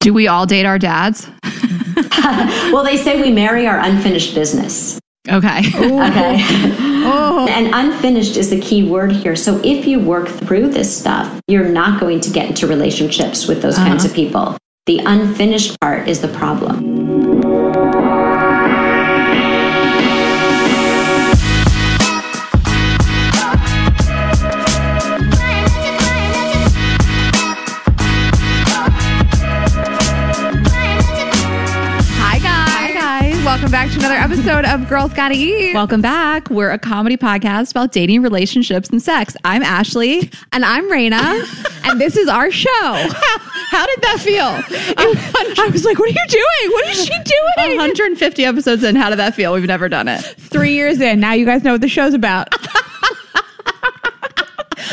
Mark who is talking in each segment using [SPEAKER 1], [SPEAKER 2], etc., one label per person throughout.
[SPEAKER 1] Do we all date our dads?
[SPEAKER 2] Well, they say we marry our unfinished business.
[SPEAKER 1] Okay.
[SPEAKER 2] Okay. And unfinished is the key word here. So if you work through this stuff, you're not going to get into relationships with those kinds of people. The unfinished part is the problem.
[SPEAKER 3] Welcome back to another episode of Girls Gotta Eat.
[SPEAKER 1] Welcome back. We're a comedy podcast about dating, relationships, and sex. I'm Ashley.
[SPEAKER 3] And I'm Raina. And this is our show.
[SPEAKER 1] How did that feel?
[SPEAKER 3] I was like, what are you doing? What is she doing?
[SPEAKER 1] 150 episodes in. How did that feel? We've never done it.
[SPEAKER 3] 3 years in. Now you guys know what the show's about.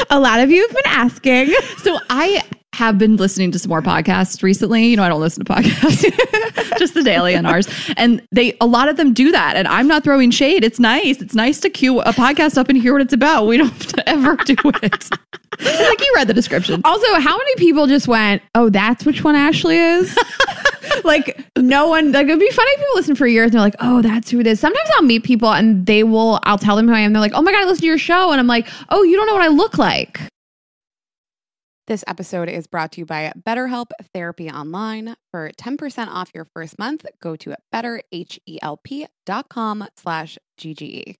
[SPEAKER 3] A lot of you have been asking.
[SPEAKER 1] So I have been listening to some more podcasts recently. You know, I don't listen to podcasts, just the daily and ours. And a lot of them do that. And I'm not throwing shade. It's nice. It's nice to cue a podcast up and hear what it's about. We don't have to ever do it. Like you read the description.
[SPEAKER 3] Also, how many people just went, oh, that's which one Ashley is? Like no one, like it'd be funny if people listen for years and they're like, oh, that's who it is. Sometimes I'll meet people and I'll tell them who I am. They're like, oh my God, I listened to your show. And I'm like, oh, you don't know what I look like.
[SPEAKER 4] This episode is brought to you by BetterHelp Therapy Online. For 10% off your first month, go to betterhelp.com/GGE.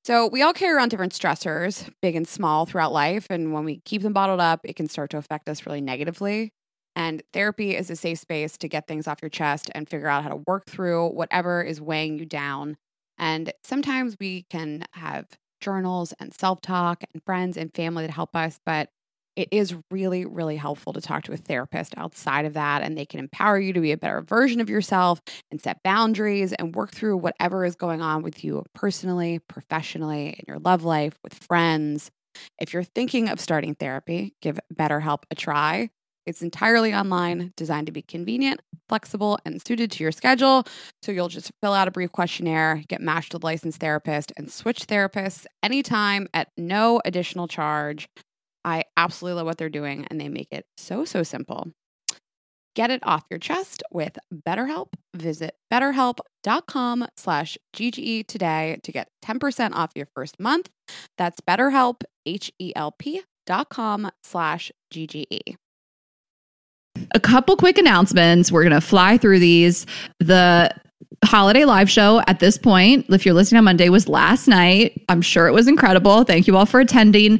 [SPEAKER 4] So we all carry around different stressors, big and small, throughout life. And when we keep them bottled up, it can start to affect us really negatively. And therapy is a safe space to get things off your chest and figure out how to work through whatever is weighing you down. And sometimes we can have journals and self-talk and friends and family that help us, but it is really, really helpful to talk to a therapist outside of that, and they can empower you to be a better version of yourself and set boundaries and work through whatever is going on with you personally, professionally, in your love life, with friends. If you're thinking of starting therapy, give BetterHelp a try. It's entirely online, designed to be convenient, flexible, and suited to your schedule. So you'll just fill out a brief questionnaire, get matched with a licensed therapist, and switch therapists anytime at no additional charge. I absolutely love what they're doing, and they make it so simple. Get it off your chest with BetterHelp. Visit betterhelp.com/GGE today to get 10% off your first month. That's BetterHelp, HELP.com/GGE.
[SPEAKER 1] A couple quick announcements. We're going to fly through these. The holiday live show at this point, if you're listening on Monday, was last night. I'm sure it was incredible. Thank you all for attending.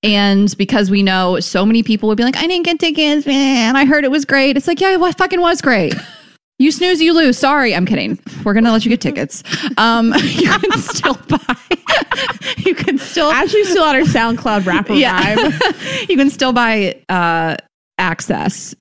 [SPEAKER 1] And because we know so many people would be like, I didn't get tickets, man. I heard it was great. It's like, yeah, it fucking was great. You snooze, you lose. Sorry. I'm kidding. We're going to let you get tickets. You can still buy. You can still.
[SPEAKER 3] Actually, still on our SoundCloud rapper vibe.
[SPEAKER 1] You can still buy access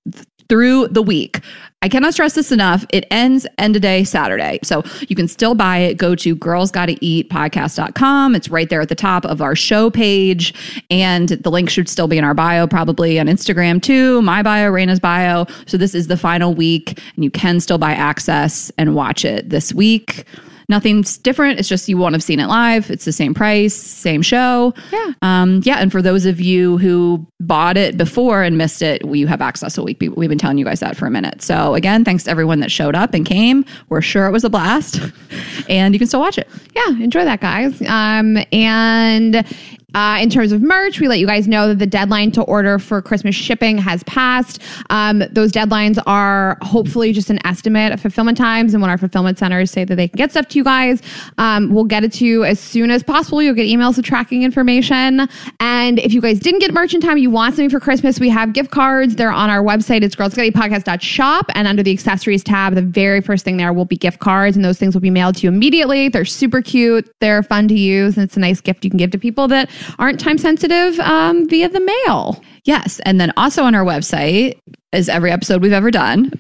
[SPEAKER 1] through the week. I cannot stress this enough. It ends end of day Saturday. So you can still buy it. Go to girlsgottaeatpodcast.com. It's right there at the top of our show page. And the link should still be in our bio, probably on Instagram too. My bio, Raina's bio. So this is the final week and you can still buy access and watch it this week. Nothing's different. It's just you won't have seen it live. It's the same price, same show.
[SPEAKER 3] Yeah.
[SPEAKER 1] And for those of you who bought it before and missed it, you have access a week. We've been telling you guys that for a minute. So again, thanks to everyone that showed up and came. We're sure it was a blast. And you can still watch it.
[SPEAKER 3] Yeah, enjoy that, guys. In terms of merch, we let you guys know that the deadline to order for Christmas shipping has passed. Those deadlines are hopefully just an estimate of fulfillment times. And when our fulfillment centers say that they can get stuff to you guys, we'll get it to you as soon as possible. You'll get emails with tracking information. And if you guys didn't get merch in time, you want something for Christmas, we have gift cards. They're on our website. It's girlsgottaeatpodcast.shop. And under the accessories tab, the very first thing there will be gift cards. And those things will be mailed to you immediately. They're super cute. They're fun to use. And it's a nice gift you can give to people that aren't time sensitive via the mail.
[SPEAKER 1] Yes. And then also on our website is every episode we've ever done.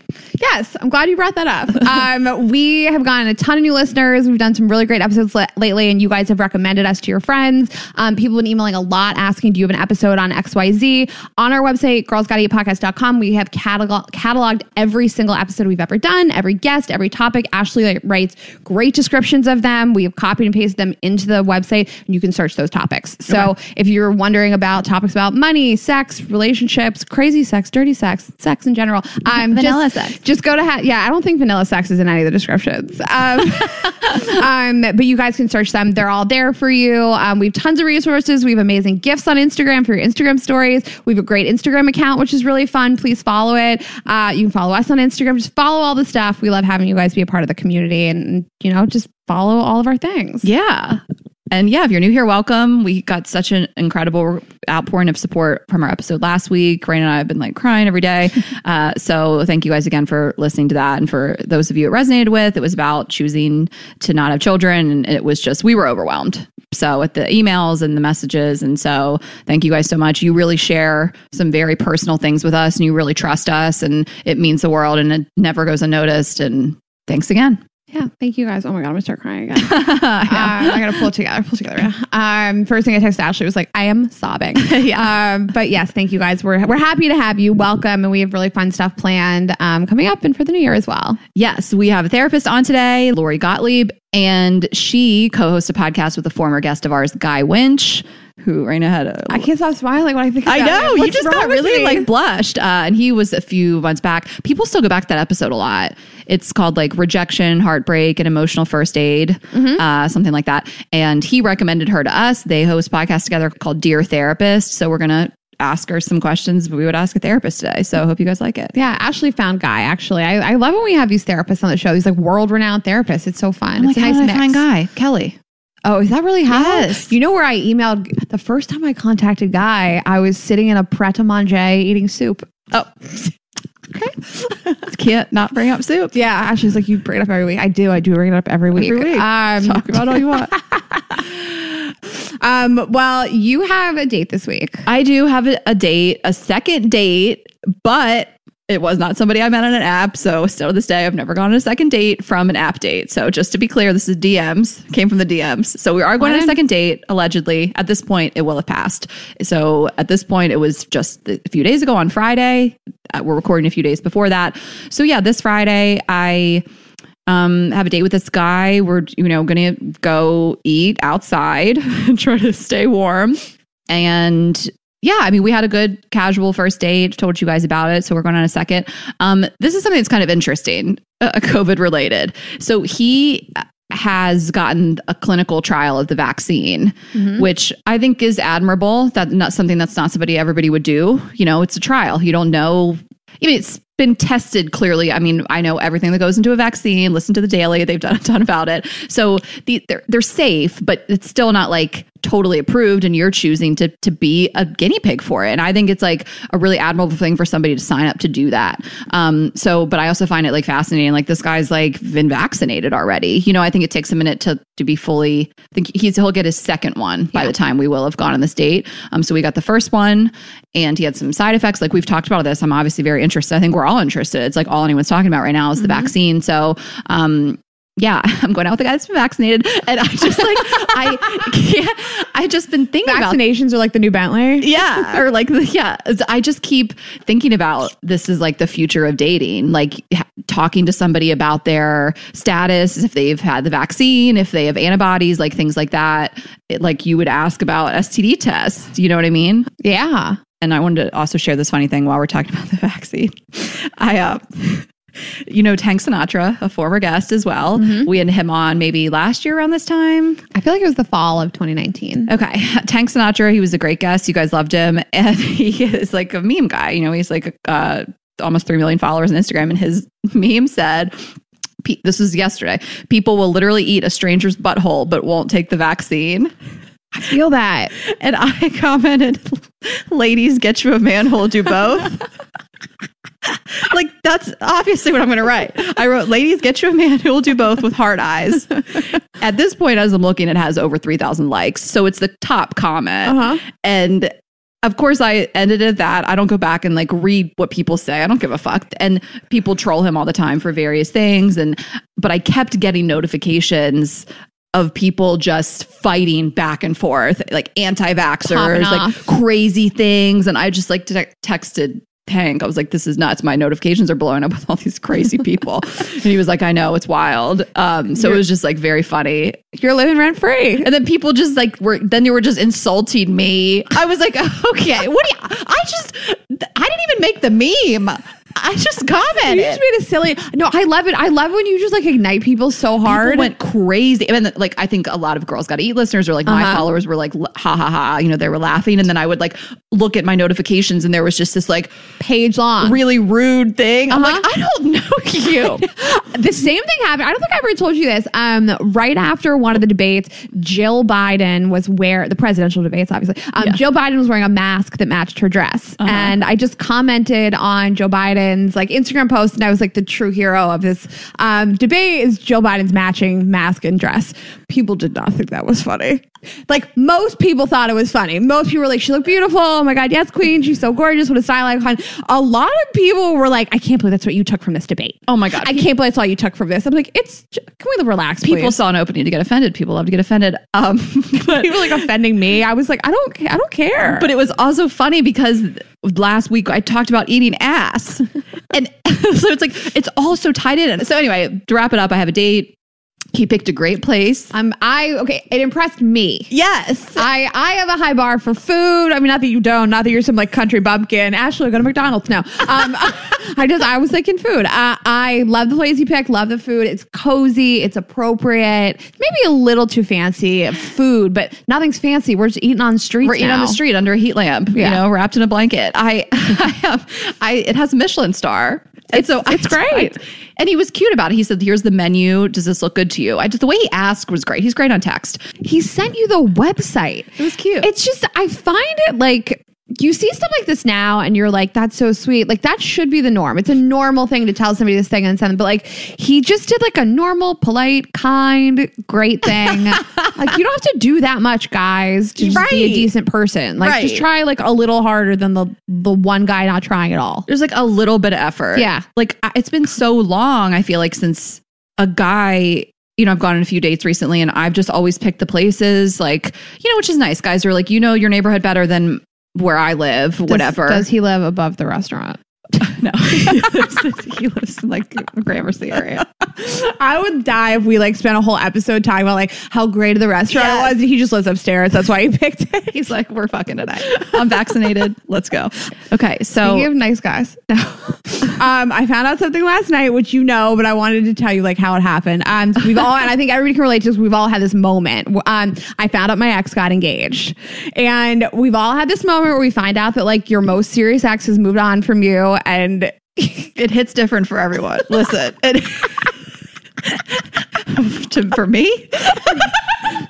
[SPEAKER 3] Yes, I'm glad you brought that up. We have gotten a ton of new listeners. We've done some really great episodes lately, and you guys have recommended us to your friends. People have been emailing a lot asking, do you have an episode on XYZ? On our website, girlsgottaeatpodcast.com, we have cataloged every single episode we've ever done, every guest, every topic. Ashley writes great descriptions of them. We have copied and pasted them into the website, and you can search those topics. So if you're wondering about topics about money, sex, relationships, crazy sex, dirty sex, sex in general,
[SPEAKER 1] vanilla sex.
[SPEAKER 3] Just go to I don't think vanilla sex is in any of the descriptions. But you guys can search them. They're all there for you. We have tons of resources. We have amazing gifts on Instagram for your Instagram stories. We have a great Instagram account, which is really fun. Please follow it. You can follow us on Instagram. Just follow all the stuff. We love having you guys be a part of the community and, just follow all of our things.
[SPEAKER 1] Yeah. And yeah, if you're new here, welcome. We got such an incredible outpouring of support from our episode last week. Raina and I have been like crying every day. So thank you guys again for listening to that. And for those of you it resonated with, it was about choosing to not have children. And it was just, we were overwhelmed. So with the emails and the messages. And so thank you guys so much. You really share some very personal things with us and you really trust us and it means the world and it never goes unnoticed. And thanks again.
[SPEAKER 3] Yeah, thank you guys. Oh my God, I'm gonna start crying again. I gotta pull it together. First thing I texted Ashley was like, I am sobbing. But yes, thank you guys. We're happy to have you. Welcome, and we have really fun stuff planned coming up and for the new year as well.
[SPEAKER 1] Yes, we have a therapist on today, Lori Gottlieb, and she co-hosts a podcast with a former guest of ours, Guy Winch, who Raina had
[SPEAKER 3] I can't stop smiling when I think about
[SPEAKER 1] I know,
[SPEAKER 3] it.
[SPEAKER 1] you just got really blushed. And he was a few months back. People still go back to that episode a lot. It's called rejection, heartbreak, and emotional first aid, something like that. And he recommended her to us. They host a podcast together called Dear Therapist. So we're going to ask her some questions we would ask a therapist today. So I hope you guys like it.
[SPEAKER 3] Yeah, Ashley found Guy, actually. I love when we have these therapists on the show. These world-renowned therapists. It's so fun. It's a nice mix.
[SPEAKER 1] Find Guy? Kelly.
[SPEAKER 3] Oh, is that really how?
[SPEAKER 1] Yes.
[SPEAKER 3] You know where I emailed the first time I contacted Guy, I was sitting in a pret-a-manger eating soup.
[SPEAKER 1] Oh, okay. Can't not bring up soup.
[SPEAKER 3] Yeah. Ashley's like, you bring it up every week. I do bring it up every week.
[SPEAKER 1] Talk about all you want.
[SPEAKER 3] Well, you have a date this week.
[SPEAKER 1] I do have a date, a second date, but it was not somebody I met on an app. So still to this day, I've never gone on a second date from an app date. So just to be clear, this is DMs, came from the DMs. So we are going on a second date, allegedly. At this point, it will have passed. So at this point, it was just a few days ago on Friday. We're recording a few days before that. So yeah, this Friday, I have a date with this guy. We're, going to go eat outside and try to stay warm. And yeah, I mean, we had a good casual first date, told you guys about it. So we're going on a second. This is something that's kind of interesting, COVID related. So he has gotten a clinical trial of the vaccine, which I think is admirable. That's not something that's not everybody would do. It's a trial. You don't know. I mean, it's been tested clearly. I mean, I know everything that goes into a vaccine. Listen to The Daily. They've done a ton about it. So they're safe, but it's still not totally approved, and you're choosing to be a guinea pig for it. And I think it's a really admirable thing for somebody to sign up to do that. But I also find it fascinating. This guy's been vaccinated already. I think it takes a minute to be fully, I think he'll get his second one by the time we will have gone on this date. So we got the first one and he had some side effects. We've talked about this. I'm obviously very interested. I think we're all interested. It's all anyone's talking about right now is the vaccine. So, yeah, I'm going out with the guy that's been vaccinated. And I just I've just been thinking
[SPEAKER 3] vaccinations are the new Bentley.
[SPEAKER 1] Yeah. Or I just keep thinking about this is the future of dating, talking to somebody about their status, if they've had the vaccine, if they have antibodies, things like that. You would ask about STD tests. You know what I mean?
[SPEAKER 3] Yeah.
[SPEAKER 1] And I wanted to also share this funny thing while we're talking about the vaccine. Tank Sinatra, a former guest as well. We had him on maybe last year around this time.
[SPEAKER 3] I feel like it was the fall of 2019.
[SPEAKER 1] Okay. Tank Sinatra, he was a great guest. You guys loved him. And he is a meme guy. He's almost 3 million followers on Instagram. And his meme said, this was yesterday, people will literally eat a stranger's butthole, but won't take the vaccine.
[SPEAKER 3] I feel that.
[SPEAKER 1] And I commented, ladies, get you a man who'll do both. That's obviously what I'm going to write. I wrote, ladies, get you a man who will do both with hard eyes. At this point, as I'm looking, it has over 3,000 likes. So it's the top comment. And of course, I ended at that. I don't go back and like read what people say. I don't give a fuck. And people troll him all the time for various things. But I kept getting notifications of people just fighting back and forth, like anti-vaxxers, like crazy things. And I just like texted Hank. I was like, this is nuts. My notifications are blowing up with all these crazy people. And he was like, I know, it's wild. So it was just like very funny.
[SPEAKER 3] You're living rent free.
[SPEAKER 1] And then people just like they were just insulting me. I was like, okay, I didn't even make the meme. I just commented.
[SPEAKER 3] You just made a silly. No, I love it. I love when you just like ignite people so hard.
[SPEAKER 1] People went crazy. I mean, like, I think a lot of Girls Gotta Eat listeners or like my followers were like, ha ha ha, you know, they were laughing. And then I would like look at my notifications and there was just this like
[SPEAKER 3] page long,
[SPEAKER 1] really rude thing. I'm like, I don't know you.
[SPEAKER 3] The same thing happened. I don't think I ever told you this. Right after one of the debates, Jill Biden was the presidential debates, obviously. Jill Biden was wearing a mask that matched her dress. And I just commented on Joe Biden's like Instagram post, and I was like, the true hero of this debate is Jill Biden's matching mask and dress. People did not think that was funny. Like most people thought it was funny. Most people were like, she looked beautiful. Oh my God, yes, queen. She's so gorgeous. What a style icon. A lot of people were like, I can't believe that's what you took from this debate. Oh my God. I can't believe that's all you took from this. I'm like, can we relax, please?
[SPEAKER 1] People saw an opening to get offended. People love to get offended. But
[SPEAKER 3] people like offending me. I was like, I don't care.
[SPEAKER 1] But it was also funny because last week I talked about eating ass. And so it's like, it's all so tied in. So anyway, to wrap it up, I have a date. He picked a great place.
[SPEAKER 3] It impressed me.
[SPEAKER 1] Yes.
[SPEAKER 3] I have a high bar for food. I mean, not that you don't, not that you're some like country bumpkin. Ashley, go to McDonald's now. I was thinking food. I love the place he picked, love the food. It's cozy, it's appropriate. Maybe a little too fancy food, but nothing's fancy. We're just eating on the street.
[SPEAKER 1] We're eating on the street under a heat lamp, you know, wrapped in a blanket. It has a Michelin star. It's great. And he was cute about it. He said, here's the menu. Does this look good to you? The way he asked was great. He's great on text.
[SPEAKER 3] He sent you the website.
[SPEAKER 1] It was cute.
[SPEAKER 3] It's just, I find it like, you see stuff like this now and you're like, that's so sweet. Like that should be the norm. It's a normal thing to tell somebody this thing and send them. But like he just did like a normal, polite, kind, great thing. Like you don't have to do that much, guys, to just be a decent person. Like just try like a little harder than the one guy not trying at all.
[SPEAKER 1] There's like a little bit of effort.
[SPEAKER 3] Yeah.
[SPEAKER 1] Like it's been so long, I feel like, since a guy, you know, I've gone on a few dates recently and I've just always picked the places like, you know, which is nice. Guys are like, you know, your neighborhood better than where I live, whatever.
[SPEAKER 3] Does he live above the restaurant?
[SPEAKER 1] No, he lives in like Gramercy area.
[SPEAKER 3] I would die if we like spent a whole episode talking about like how great the restaurant was. And he just lives upstairs. That's why he picked it.
[SPEAKER 1] He's like, we're fucking tonight. I'm vaccinated. Let's go. Okay, so
[SPEAKER 3] speaking of nice guys, I found out something last night, which you know, but I wanted to tell you like how it happened. We've all, and I think everybody can relate to this. We've all had this moment. I found out my ex got engaged, and we've all had this moment where we find out that like your most serious ex has moved on from you. And
[SPEAKER 1] it hits different for everyone. Listen, for me,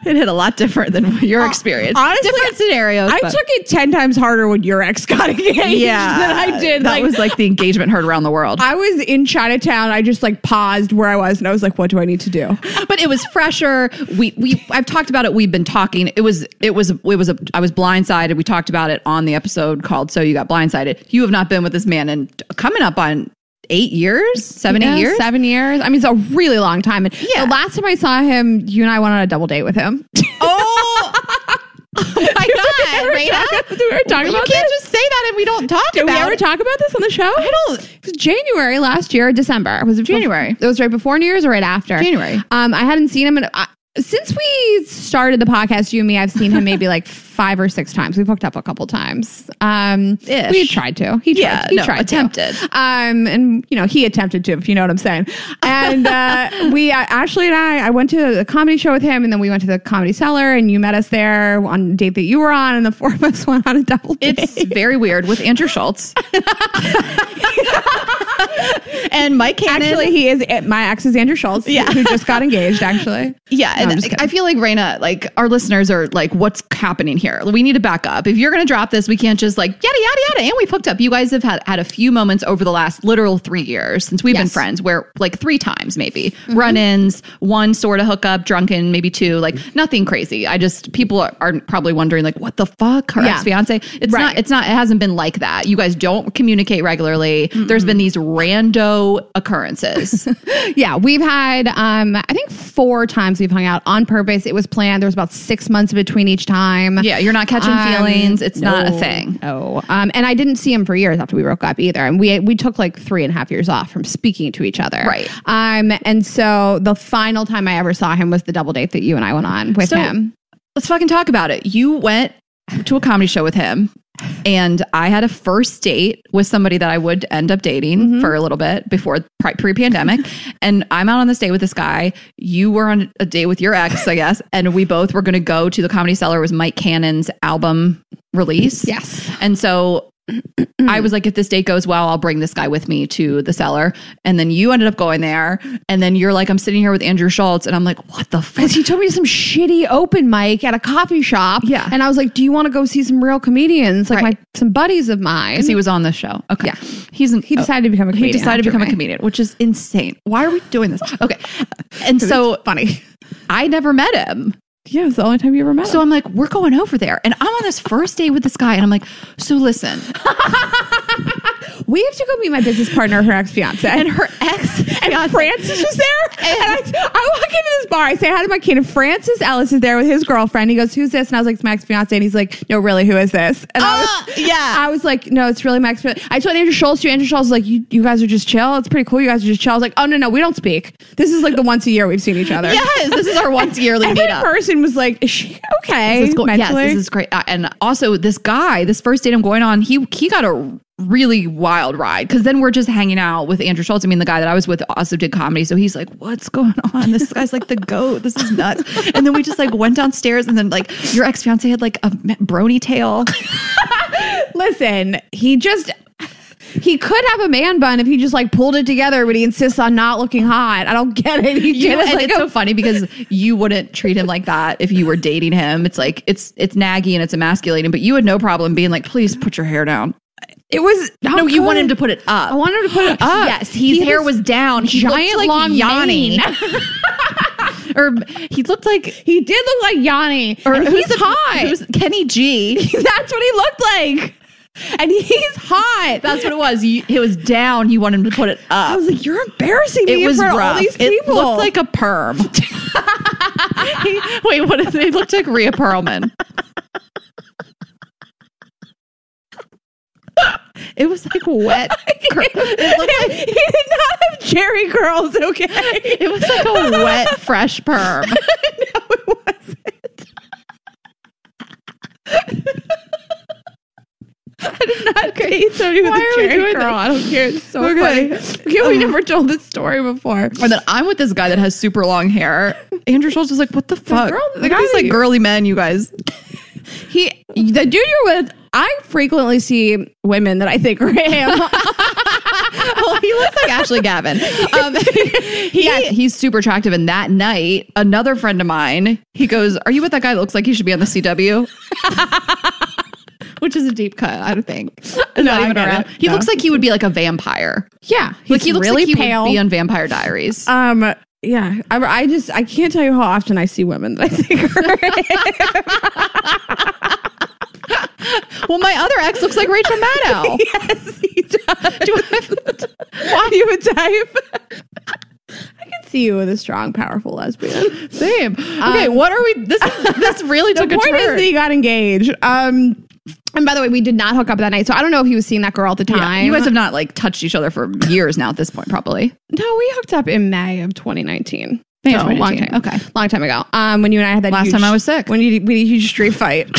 [SPEAKER 1] it hit a lot different than your experience.
[SPEAKER 3] Honestly,
[SPEAKER 1] different scenarios.
[SPEAKER 3] I took it 10 times harder when your ex got engaged than I did.
[SPEAKER 1] That was like the engagement heard around the world.
[SPEAKER 3] I was in Chinatown. I just like paused where I was and I was like, what do I need to do?
[SPEAKER 1] But it was fresher. I've talked about it. We've been talking. I was blindsided. We talked about it on the episode called So You Got Blindsided. You have not been with this man in coming up on 8 years, 7 years. I mean,
[SPEAKER 3] it's a really long time. And the last time I saw him, you and I went on a double date with him.
[SPEAKER 1] Oh my God, Rita.
[SPEAKER 3] We were talking about
[SPEAKER 1] this? You can't just say that and we don't talk about it.
[SPEAKER 3] Did we ever talk about this on the show?
[SPEAKER 1] I don't.
[SPEAKER 3] It was January last year, December. Was it
[SPEAKER 1] January?
[SPEAKER 3] It was right before New Year's or right after?
[SPEAKER 1] January.
[SPEAKER 3] I hadn't seen him since we started the podcast, you and me, I've seen him maybe like 5 or 6 times. We've hooked up a couple times. We tried to. He tried
[SPEAKER 1] attempted.
[SPEAKER 3] And you know, he attempted to, if you know what I'm saying. And Ashley and I went to a comedy show with him, and then we went to the Comedy Cellar, and you met us there on a date that you were on, and the 4 of us went on a double date.
[SPEAKER 1] It's very weird with Andrew Schultz. And Mike Cannon.
[SPEAKER 3] Actually, he is my ex is Andrew Schultz, who just got engaged, actually.
[SPEAKER 1] Yeah. No, and I feel like, Raina, like our listeners are like, what's happening here? We need to back up. If you're going to drop this, we can't just like yada, yada, yada. And we've hooked up. You guys have had a few moments over the last literal 3 years since we've been friends where like 3 times maybe run-ins, 1 sort of hookup, drunken, maybe 2, like nothing crazy. People are probably wondering like, what the fuck? Her ex-fiance? It hasn't been like that. You guys don't communicate regularly. There's been these rando occurrences.
[SPEAKER 3] Yeah, we've had, I think 4 times we've hung out on purpose. It was planned. There was about 6 months between each time.
[SPEAKER 1] Yeah, you're not catching feelings. It's not a thing.
[SPEAKER 3] No. And I didn't see him for years after we broke up either. And we took like 3.5 years off from speaking to each other.
[SPEAKER 1] Right.
[SPEAKER 3] And so the final time I ever saw him was the double date that you and I went on with him.
[SPEAKER 1] Let's fucking talk about it. You went to a comedy show with him. And I had a first date with somebody that I would end up dating for a little bit before pre-pandemic. And I'm out on this date with this guy. You were on a date with your ex, I guess. And we both were going to go to the Comedy Cellar. It was Mike Cannon's album release.
[SPEAKER 3] Yes.
[SPEAKER 1] And so I was like, if this date goes well, I'll bring this guy with me to the cellar. And then you ended up going there. And then you're like, I'm sitting here with Andrew Schultz. And I'm like, what the fuck?
[SPEAKER 3] He told me some shitty open mic at a coffee shop.
[SPEAKER 1] Yeah.
[SPEAKER 3] And I was like, do you want to go see some real comedians? Like some buddies of mine.
[SPEAKER 1] Because he was on the show. Okay.
[SPEAKER 3] Yeah. He decided to become a comedian.
[SPEAKER 1] He decided to become a comedian, which is insane. Why are we doing this? Okay. And so
[SPEAKER 3] funny.
[SPEAKER 1] I never met him.
[SPEAKER 3] Yeah, it's the only time you ever met him.
[SPEAKER 1] So I'm like, we're going over there. And I'm on this first date with this guy. And I'm like, so listen.
[SPEAKER 3] We have to go meet my business partner, her ex-fiance.
[SPEAKER 1] And her ex-fiance.
[SPEAKER 3] And Francis was there. And I walk into this bar. I say hi to my kid. And Francis Ellis is there with his girlfriend. He goes, who's this? And I was like, it's my ex-fiance. And he's like, no, really, who is this? And I was like, no, it's really my ex-fiance. I told Andrew Schultz too. Andrew Schultz was like, you guys are just chill. It's pretty cool. You guys are just chill. I was like, oh, no, we don't speak. This is like the once a year we've seen each other.
[SPEAKER 1] Yes, this is our once yearly meetup.
[SPEAKER 3] Every person was like, is she okay?
[SPEAKER 1] Is this cool? Yes, this is great. And also this guy, this first date I'm going on, he got a really wild ride because then we're just hanging out with Andrew Schultz. I mean, the guy that I was with also did comedy. So he's like, what's going on? This guy's like the GOAT. This is nuts. And then we just like went downstairs and then like your ex-fiance had like a brony tail.
[SPEAKER 3] Listen, he could have a man bun if he just like pulled it together, but he insists on not looking hot. I don't get it.
[SPEAKER 1] It's so funny because you wouldn't treat him like that if you were dating him. It's like, it's naggy and it's emasculating, but you had no problem being like, please put your hair down.
[SPEAKER 3] It was
[SPEAKER 1] no. You want him to put it up.
[SPEAKER 3] I wanted him to put it up.
[SPEAKER 1] Yes, his hair was down. He
[SPEAKER 3] giant
[SPEAKER 1] looked like
[SPEAKER 3] long
[SPEAKER 1] Yanni. Or he looked like
[SPEAKER 3] he did look like Yanni.
[SPEAKER 1] Or
[SPEAKER 3] and he's hot.
[SPEAKER 1] It was Kenny G.
[SPEAKER 3] That's what he looked like. And he's hot.
[SPEAKER 1] That's what it was. It was down. You want him to put it up.
[SPEAKER 3] I was like, you're embarrassing me in front of all these people.
[SPEAKER 1] It looked like a perm. Wait, what is it? It looked like Rhea Perlman. It was like wet.
[SPEAKER 3] He did not have Jerry curls, okay?
[SPEAKER 1] It was like a wet, fresh perm.
[SPEAKER 3] No, it wasn't. I did not create somebody with a Jerry curl. I don't care. It's so funny. Okay, we never told this story before.
[SPEAKER 1] And then I'm with this guy that has super long hair. Andrew Schultz was like, what the fuck? The guy's like girly men, you guys.
[SPEAKER 3] The dude you're with, I frequently see women that I think are him.
[SPEAKER 1] Well, he looks like Ashley Gavin. He's super attractive. And that night, another friend of mine, he goes, are you with that guy that looks like he should be on the CW? Which is a deep cut, I don't think. Not even around. He looks like he would be like a vampire.
[SPEAKER 3] Yeah.
[SPEAKER 1] Like he looks
[SPEAKER 3] really
[SPEAKER 1] like he
[SPEAKER 3] pale.
[SPEAKER 1] would be on Vampire Diaries.
[SPEAKER 3] Yeah, I can't tell you how often I see women that I think are.
[SPEAKER 1] Well, my other ex looks like Rachel Maddow.
[SPEAKER 3] Yes, he does. Why do you a type? I can see you with a strong, powerful lesbian.
[SPEAKER 1] Same. Okay, what are we? This really took a turn.
[SPEAKER 3] The point is that he got engaged. And by the way, we did not hook up that night, so I don't know if he was seeing that girl at the time.
[SPEAKER 1] Yeah, you guys have not like touched each other for years now at this point, probably.
[SPEAKER 3] No, we hooked up in May of 2019.
[SPEAKER 1] So, long time. Okay.
[SPEAKER 3] Long time ago. When you and I had that
[SPEAKER 1] last time I was sick.
[SPEAKER 3] When we had a huge street fight.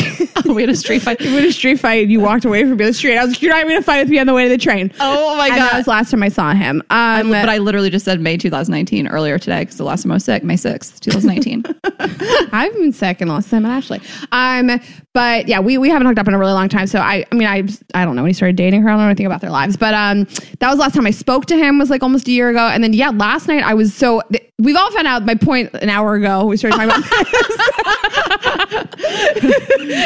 [SPEAKER 1] We had a street fight.
[SPEAKER 3] We had a street fight. You walked away from me on the street. I was like, you're not even going to fight with me on the way to the train.
[SPEAKER 1] Oh my God.
[SPEAKER 3] That was the last time I saw him.
[SPEAKER 1] But I literally just said May 2019 earlier today because the last time I was sick, May 6th, 2019.
[SPEAKER 3] I've been sick and lost time at Ashley. But yeah, we haven't hooked up in a really long time. So I don't know when he started dating her. I don't know anything about their lives. But that was the last time I spoke to him, was like almost a year ago. And then last night we've all found out, my point an hour ago, we started talking about this.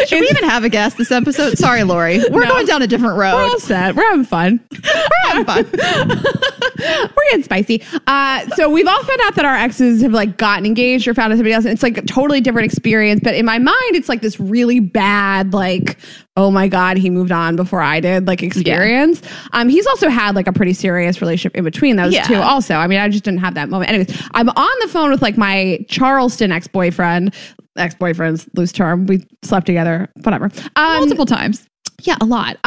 [SPEAKER 1] Should we even have a guest this episode? Sorry, Lori. We're going down a different road.
[SPEAKER 3] We're all set. We're having fun. We're getting spicy. So we've all found out that our exes have like gotten engaged or found somebody else. And it's like a totally different experience. But in my mind, it's like this really bad, like, oh my God, he moved on before I did, like, experience. Yeah. He's also had like a pretty serious relationship in between those two also. I mean, I just didn't have that moment. Anyways, I'm on the phone with like my Charleston ex-boyfriend's loose term. We slept together, whatever.
[SPEAKER 1] Multiple times.
[SPEAKER 3] Yeah, a lot.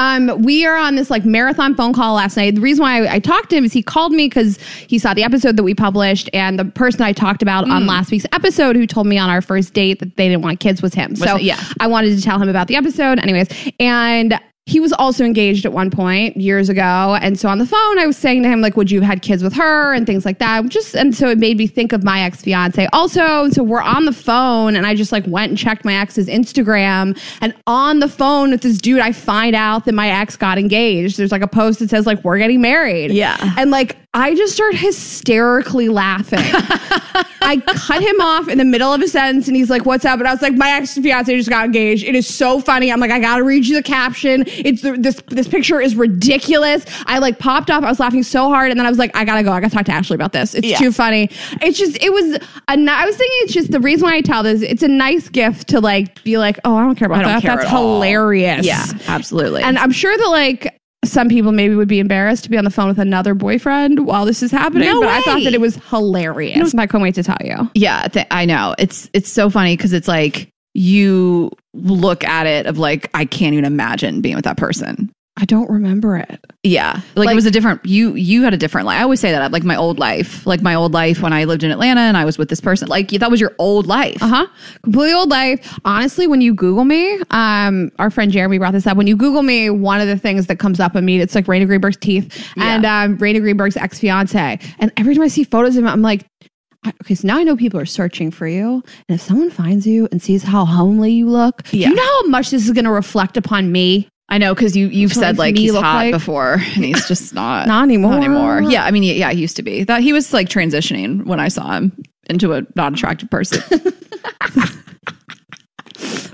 [SPEAKER 3] We are on this like marathon phone call last night. The reason why I talked to him is he called me because he saw the episode that we published, and the person I talked about on last week's episode who told me on our first date that they didn't want kids was him. So I wanted to tell him about the episode anyways. And he was also engaged at one point years ago. And so on the phone, I was saying to him, like, would you have had kids with her and things like that? And so it made me think of my ex-fiance also. So we're on the phone, and I just like went and checked my ex's Instagram, and on the phone with this dude, I find out that my ex got engaged. There's like a post that says like, we're getting married.
[SPEAKER 1] Yeah.
[SPEAKER 3] And like, I just started hysterically laughing. I cut him off in the middle of a sentence, and he's like, what's up? And I was like, my ex-fiance just got engaged. It is so funny. I'm like, I gotta read you the caption. It's this picture is ridiculous. I like popped off. I was laughing so hard, and then I was like, I gotta go. I gotta talk to Ashley about this. It's too funny. I was thinking it's just the reason why I tell this. It's a nice gift to like be like, oh, I don't care about that. That's hilarious.
[SPEAKER 1] Yeah, absolutely.
[SPEAKER 3] And I'm sure that like some people maybe would be embarrassed to be on the phone with another boyfriend while this is happening.
[SPEAKER 1] No
[SPEAKER 3] but
[SPEAKER 1] way.
[SPEAKER 3] I thought that it was hilarious. I couldn't wait to tell you.
[SPEAKER 1] Yeah, I know. It's so funny because it's like you look at it of like, I can't even imagine being with that person.
[SPEAKER 3] I don't remember it.
[SPEAKER 1] Yeah. Like it was a different, you had a different life. I always say that, like my old life when I lived in Atlanta and I was with this person, like that was your old life.
[SPEAKER 3] Completely old life. Honestly, when you Google me, our friend Jeremy brought this up. When you Google me, one of the things that comes up immediately, it's like Raina Greenberg's teeth and Raina Greenberg's ex-fiance. And every time I see photos of him, I'm like, okay, so now I know people are searching for you. And if someone finds you and sees how homely you look, you know how much this is going to reflect upon me?
[SPEAKER 1] I know, because you've said like he's hot before, and he's just not.
[SPEAKER 3] Not anymore.
[SPEAKER 1] Not anymore. Yeah, I mean, he used to be. That he was like transitioning when I saw him into a non-attractive person.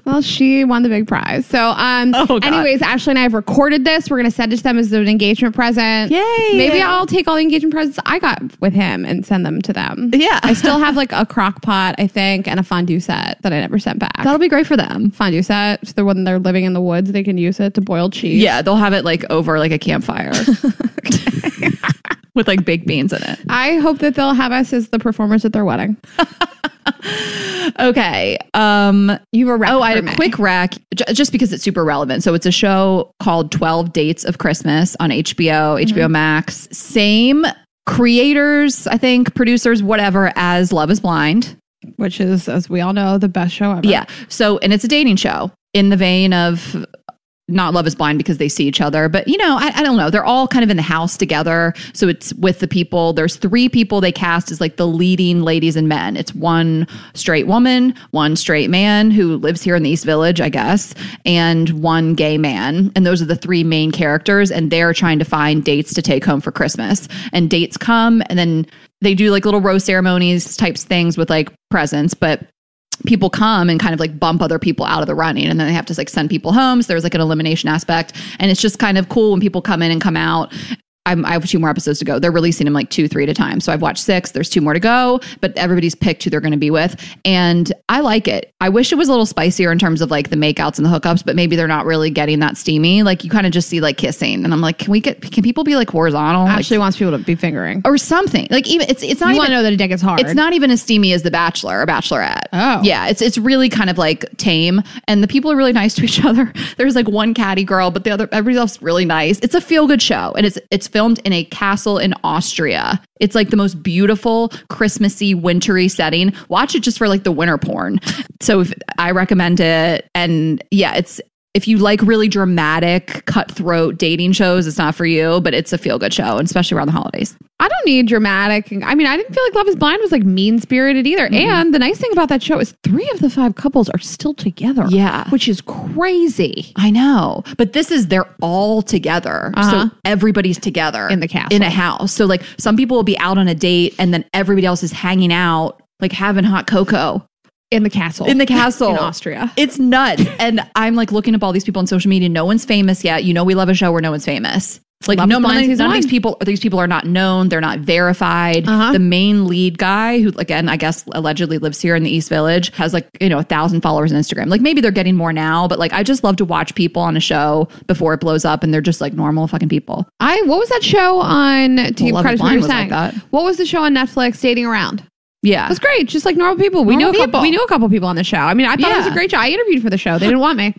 [SPEAKER 3] Well, she won the big prize. So, anyways, Ashley and I have recorded this. We're going to send it to them as an engagement present.
[SPEAKER 1] Yay!
[SPEAKER 3] Maybe I'll take all the engagement presents I got with him and send them to them.
[SPEAKER 1] Yeah.
[SPEAKER 3] I still have like a crock pot, I think, and a fondue set that I never sent back.
[SPEAKER 1] That'll be great for them.
[SPEAKER 3] Fondue set. So when they're living in the woods, they can use it to boil cheese.
[SPEAKER 1] Yeah, they'll have it like over like a campfire. With like baked beans in it.
[SPEAKER 3] I hope that they'll have us as the performers at their wedding.
[SPEAKER 1] Okay.
[SPEAKER 3] You have a rec.
[SPEAKER 1] I had a quick rec just because it's super relevant. So it's a show called 12 Dates of Christmas on HBO Max. Same creators, I think, producers, whatever, as Love is Blind.
[SPEAKER 3] Which is, as we all know, the best show ever.
[SPEAKER 1] Yeah. So, and it's a dating show in the vein of not Love is Blind because they see each other, but I don't know. They're all kind of in the house together. So it's with the people. There's 3 people they cast as like the leading ladies and men. It's one straight woman, one straight man who lives here in the East Village, I guess, and one gay man. And those are the 3 main characters. And they're trying to find dates to take home for Christmas. And dates come, and then they do like little rose ceremonies types things with like presents, but people come and kind of like bump other people out of the running, and then they have to like send people home. So there's like an elimination aspect, and it's just kind of cool when people come in and come out. I have 2 more episodes to go. They're releasing them like 2-3 at a time. So I've watched 6. There's 2 more to go, but everybody's picked who they're going to be with. And I like it. I wish it was a little spicier in terms of like the makeouts and the hookups, but maybe they're not really getting that steamy. Like you kind of just see like kissing, and I'm like, can people be like horizontal?
[SPEAKER 3] Ashley wants people to be fingering
[SPEAKER 1] or something. Like even it's not.
[SPEAKER 3] You want to know that a dick is hard.
[SPEAKER 1] It's not even as steamy as The Bachelor or Bachelorette.
[SPEAKER 3] Oh,
[SPEAKER 1] yeah. It's really kind of like tame, and the people are really nice to each other. There's like one catty girl, but everybody else is really nice. It's a feel good show, and it's filmed in a castle in Austria. It's like the most beautiful Christmassy, wintry setting. Watch it just for like the winter porn. So I recommend it. And yeah, if you like really dramatic, cutthroat dating shows, it's not for you, but it's a feel-good show, and especially around the holidays.
[SPEAKER 3] I don't need dramatic. I mean, I didn't feel like Love is Blind was like mean-spirited either. Mm-hmm. And the nice thing about that show is 3 of the 5 couples are still together.
[SPEAKER 1] Yeah.
[SPEAKER 3] Which is crazy.
[SPEAKER 1] I know. But they're all together. So everybody's together.
[SPEAKER 3] In the castle.
[SPEAKER 1] In a house. So like some people will be out on a date and then everybody else is hanging out, like having hot cocoa.
[SPEAKER 3] In the castle.
[SPEAKER 1] In the castle.
[SPEAKER 3] In Austria.
[SPEAKER 1] It's nuts. And I'm like looking up all these people on social media. No one's famous yet. You know, we love a show where no one's famous. Like none of these people are not known. They're not verified. The main lead guy, who again, I guess allegedly lives here in the East Village, has like, 1,000 followers on Instagram. Like maybe they're getting more now, but like I just love to watch people on a show before it blows up and they're just like normal fucking people.
[SPEAKER 3] What was that show on TV? What was the show on Netflix, Dating Around?
[SPEAKER 1] Yeah.
[SPEAKER 3] It was great. Just like normal people. We knew a couple people on the show. I mean, I thought it was a great show. I interviewed for the show. They didn't want me.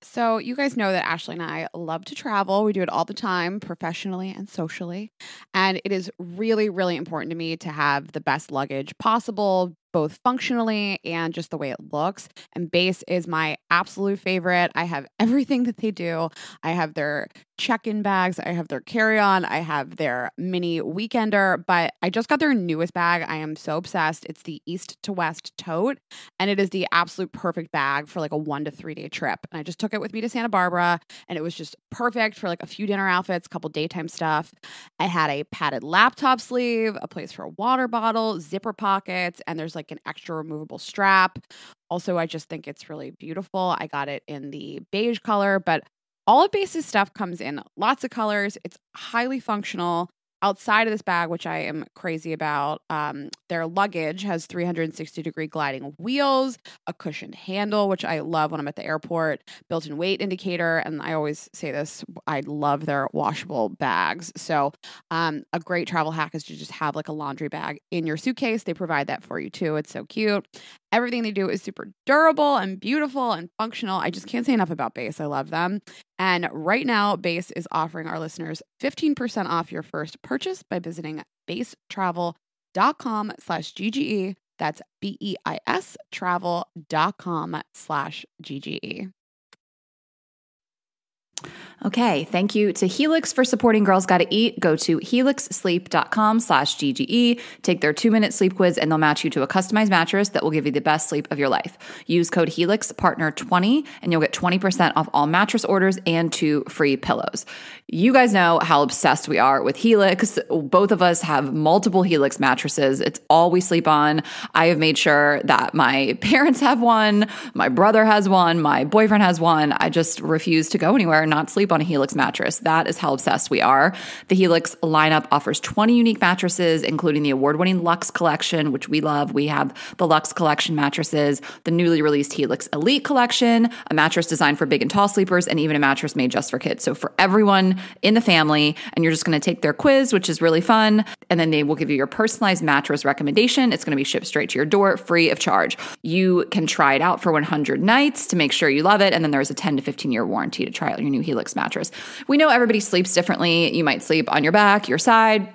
[SPEAKER 4] So you guys know that Ashley and I love to travel. We do it all the time, professionally and socially. And it is really, really important to me to have the best luggage possible, both functionally and just the way it looks. And Base is my absolute favorite. I have everything that they do. I have their check-in bags. I have their carry-on. I have their mini weekender. But I just got their newest bag. I am so obsessed. It's the East to West tote. And it is the absolute perfect bag for like a 1 to 3 day trip. And I just took it with me to Santa Barbara. And it was just perfect for like a few dinner outfits, a couple daytime stuff. I had a padded laptop sleeve, a place for a water bottle, zipper pockets, and there's like an extra removable strap. Also, I just think it's really beautiful. I got it in the beige color, but all of Base's stuff comes in lots of colors. It's highly functional. Outside of this bag, which I am crazy about, their luggage has 360-degree gliding wheels, a cushioned handle, which I love when I'm at the airport, built-in weight indicator, and I always say this, I love their washable bags. So a great travel hack is to just have like a laundry bag in your suitcase. They provide that for you too. It's so cute. Everything they do is super durable and beautiful and functional. I just can't say enough about Base. I love them. And right now, Base is offering our listeners 15% off your first purchase by visiting basetravel.com/GGE. That's BEIS travel.com/GGE.
[SPEAKER 1] Okay, thank you to Helix for supporting Girls Gotta Eat. Go to helixsleep.com/GGE, take their 2-minute sleep quiz, and they'll match you to a customized mattress that will give you the best sleep of your life. Use code HelixPartner20 and you'll get 20% off all mattress orders and 2 free pillows. You guys know how obsessed we are with Helix. Both of us have multiple Helix mattresses. It's all we sleep on. I have made sure that my parents have one, my brother has one, my boyfriend has one. I just refuse to go anywhere and not sleep on a Helix mattress. That is how obsessed we are. The Helix lineup offers 20 unique mattresses, including the award-winning Luxe Collection, which we love. We have the Luxe Collection mattresses, the newly released Helix Elite Collection, a mattress designed for big and tall sleepers, and even a mattress made just for kids. So for everyone in the family, and you're just going to take their quiz, which is really fun, and then they will give you your personalized mattress recommendation. It's going to be shipped straight to your door, free of charge. You can try it out for 100 nights to make sure you love it, and then there's a 10 to 15-year warranty to try out your new Helix mattress. We know everybody sleeps differently. You might sleep on your back, your side,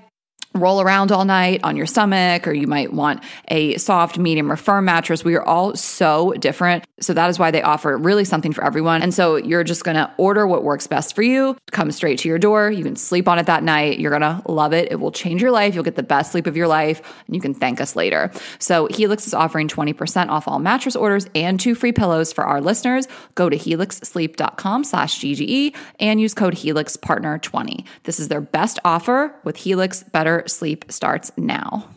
[SPEAKER 1] roll around all night on your stomach, or you might want a soft, medium, or firm mattress. We are all so different. So that is why they offer really something for everyone. And so you're just going to order what works best for you, come straight to your door. You can sleep on it that night. You're going to love it. It will change your life. You'll get the best sleep of your life, and you can thank us later. So Helix is offering 20% off all mattress orders and 2 free pillows for our listeners. Go to helixsleep.com/GGE and use code HelixPartner20. This is their best offer with Helix. Better sleep starts now.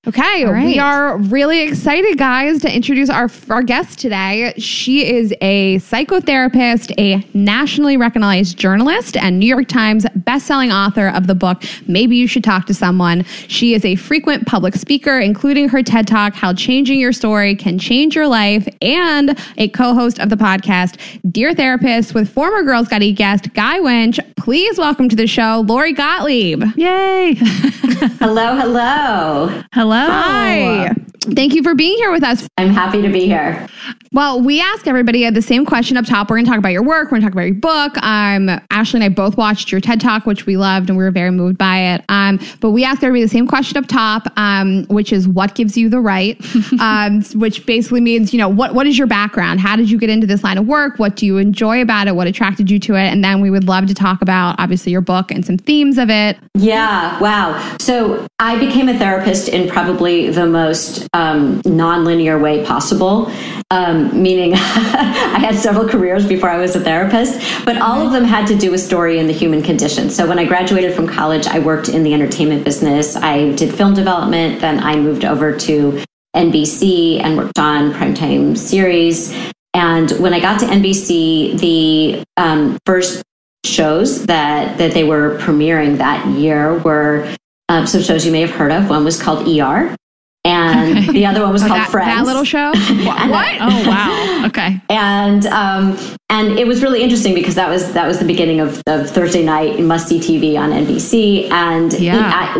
[SPEAKER 3] Okay, right. We are really excited, guys, to introduce our guest today. She is a psychotherapist, a nationally recognized journalist, and New York Times bestselling author of the book, Maybe You Should Talk to Someone. She is a frequent public speaker, including her TED Talk, How Changing Your Story Can Change Your Life, and a co-host of the podcast, Dear Therapist, with former Girls Gotta Eat guest, Guy Winch. Please welcome to the show, Lori Gottlieb.
[SPEAKER 1] Yay.
[SPEAKER 2] Hello, hello.
[SPEAKER 1] Hello.
[SPEAKER 3] Hi. Thank you for being here with us.
[SPEAKER 2] I'm happy to be here.
[SPEAKER 3] Well, we ask everybody the same question up top. We're going to talk about your work. We're going to talk about your book. Ashley and I both watched your TED Talk, which we loved, and we were very moved by it. But we ask everybody the same question up top, which is what gives you the right? Which basically means, what is your background? How did you get into this line of work? What do you enjoy about it? What attracted you to it? And then we would love to talk about, obviously, your book and some themes of it.
[SPEAKER 2] Yeah, wow. So I became a therapist in probably the most non-linear way possible. Meaning I had several careers before I was a therapist, but all of them had to do with story and the human condition. So when I graduated from college, I worked in the entertainment business. I did film development. Then I moved over to NBC and worked on primetime series. And when I got to NBC, the first shows that they were premiering that year were some shows you may have heard of. One was called ER. And the other one was called Friends.
[SPEAKER 3] That little show?
[SPEAKER 1] What? Oh, wow. Okay.
[SPEAKER 2] And it was really interesting because that was the beginning of Thursday night must-see TV on NBC. And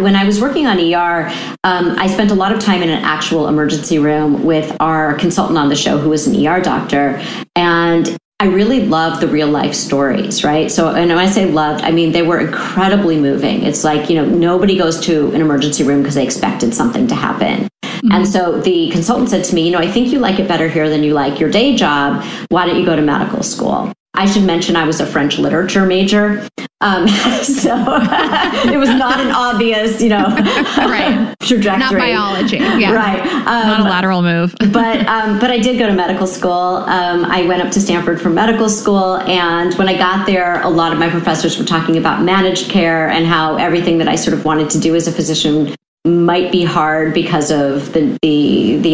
[SPEAKER 2] when I was working on ER, I spent a lot of time in an actual emergency room with our consultant on the show, who was an ER doctor. And I really loved the real life stories, right? So, and when I say loved, I mean, they were incredibly moving. It's like, nobody goes to an emergency room because they expected something to happen. Mm-hmm. And so the consultant said to me, I think you like it better here than you like your day job. Why don't you go to medical school? I should mention I was a French literature major. So it was not an obvious,
[SPEAKER 3] right.
[SPEAKER 2] trajectory.
[SPEAKER 3] Not biology. Yeah.
[SPEAKER 2] Right.
[SPEAKER 1] Not a lateral move.
[SPEAKER 2] But I did go to medical school. I went up to Stanford for medical school. And when I got there, a lot of my professors were talking about managed care and how everything that I sort of wanted to do as a physician might be hard because of the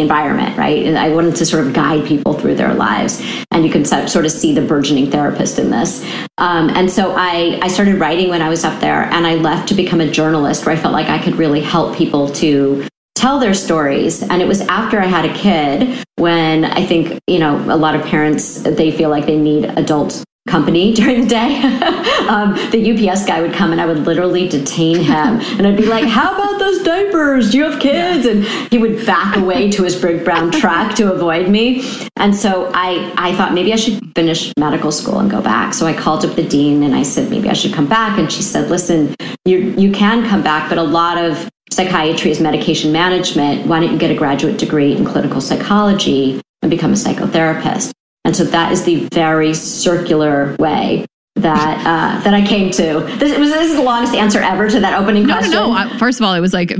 [SPEAKER 2] environment, right? And I wanted to sort of guide people through their lives. And you can sort of see the burgeoning therapist in this. And so I started writing when I was up there, and I left to become a journalist where I felt like I could really help people to tell their stories. And it was after I had a kid when I think, a lot of parents, they feel like they need adult company during the day. The UPS guy would come and I would literally detain him. And I'd be like, how about those diapers? Do you have kids? And he would back away to his big brown truck to avoid me. And so I thought maybe I should finish medical school and go back. So I called up the dean and I said, maybe I should come back. And she said, listen, you can come back, but a lot of psychiatry is medication management. Why don't you get a graduate degree in clinical psychology and become a psychotherapist? And so that is the very circular way that I came to. This is the longest answer ever to that opening question.
[SPEAKER 1] No. First of all, it was like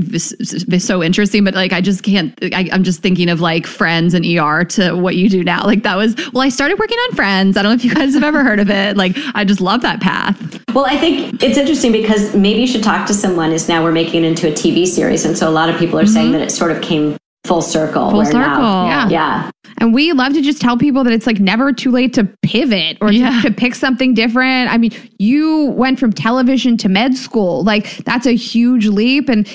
[SPEAKER 1] so interesting, but like I just can't. I'm just thinking of like Friends and ER to what you do now. Like that was I started working on Friends. I don't know if you guys have ever heard of it. Like I just love that path.
[SPEAKER 2] Well, I think it's interesting because maybe you should talk to someone. Is now we're making it into a TV series, and so a lot of people are saying that it sort of came full circle.
[SPEAKER 3] Yeah. And we love to just tell people that it's like never too late to pivot or to pick something different. I mean, you went from television to med school. Like that's a huge leap. And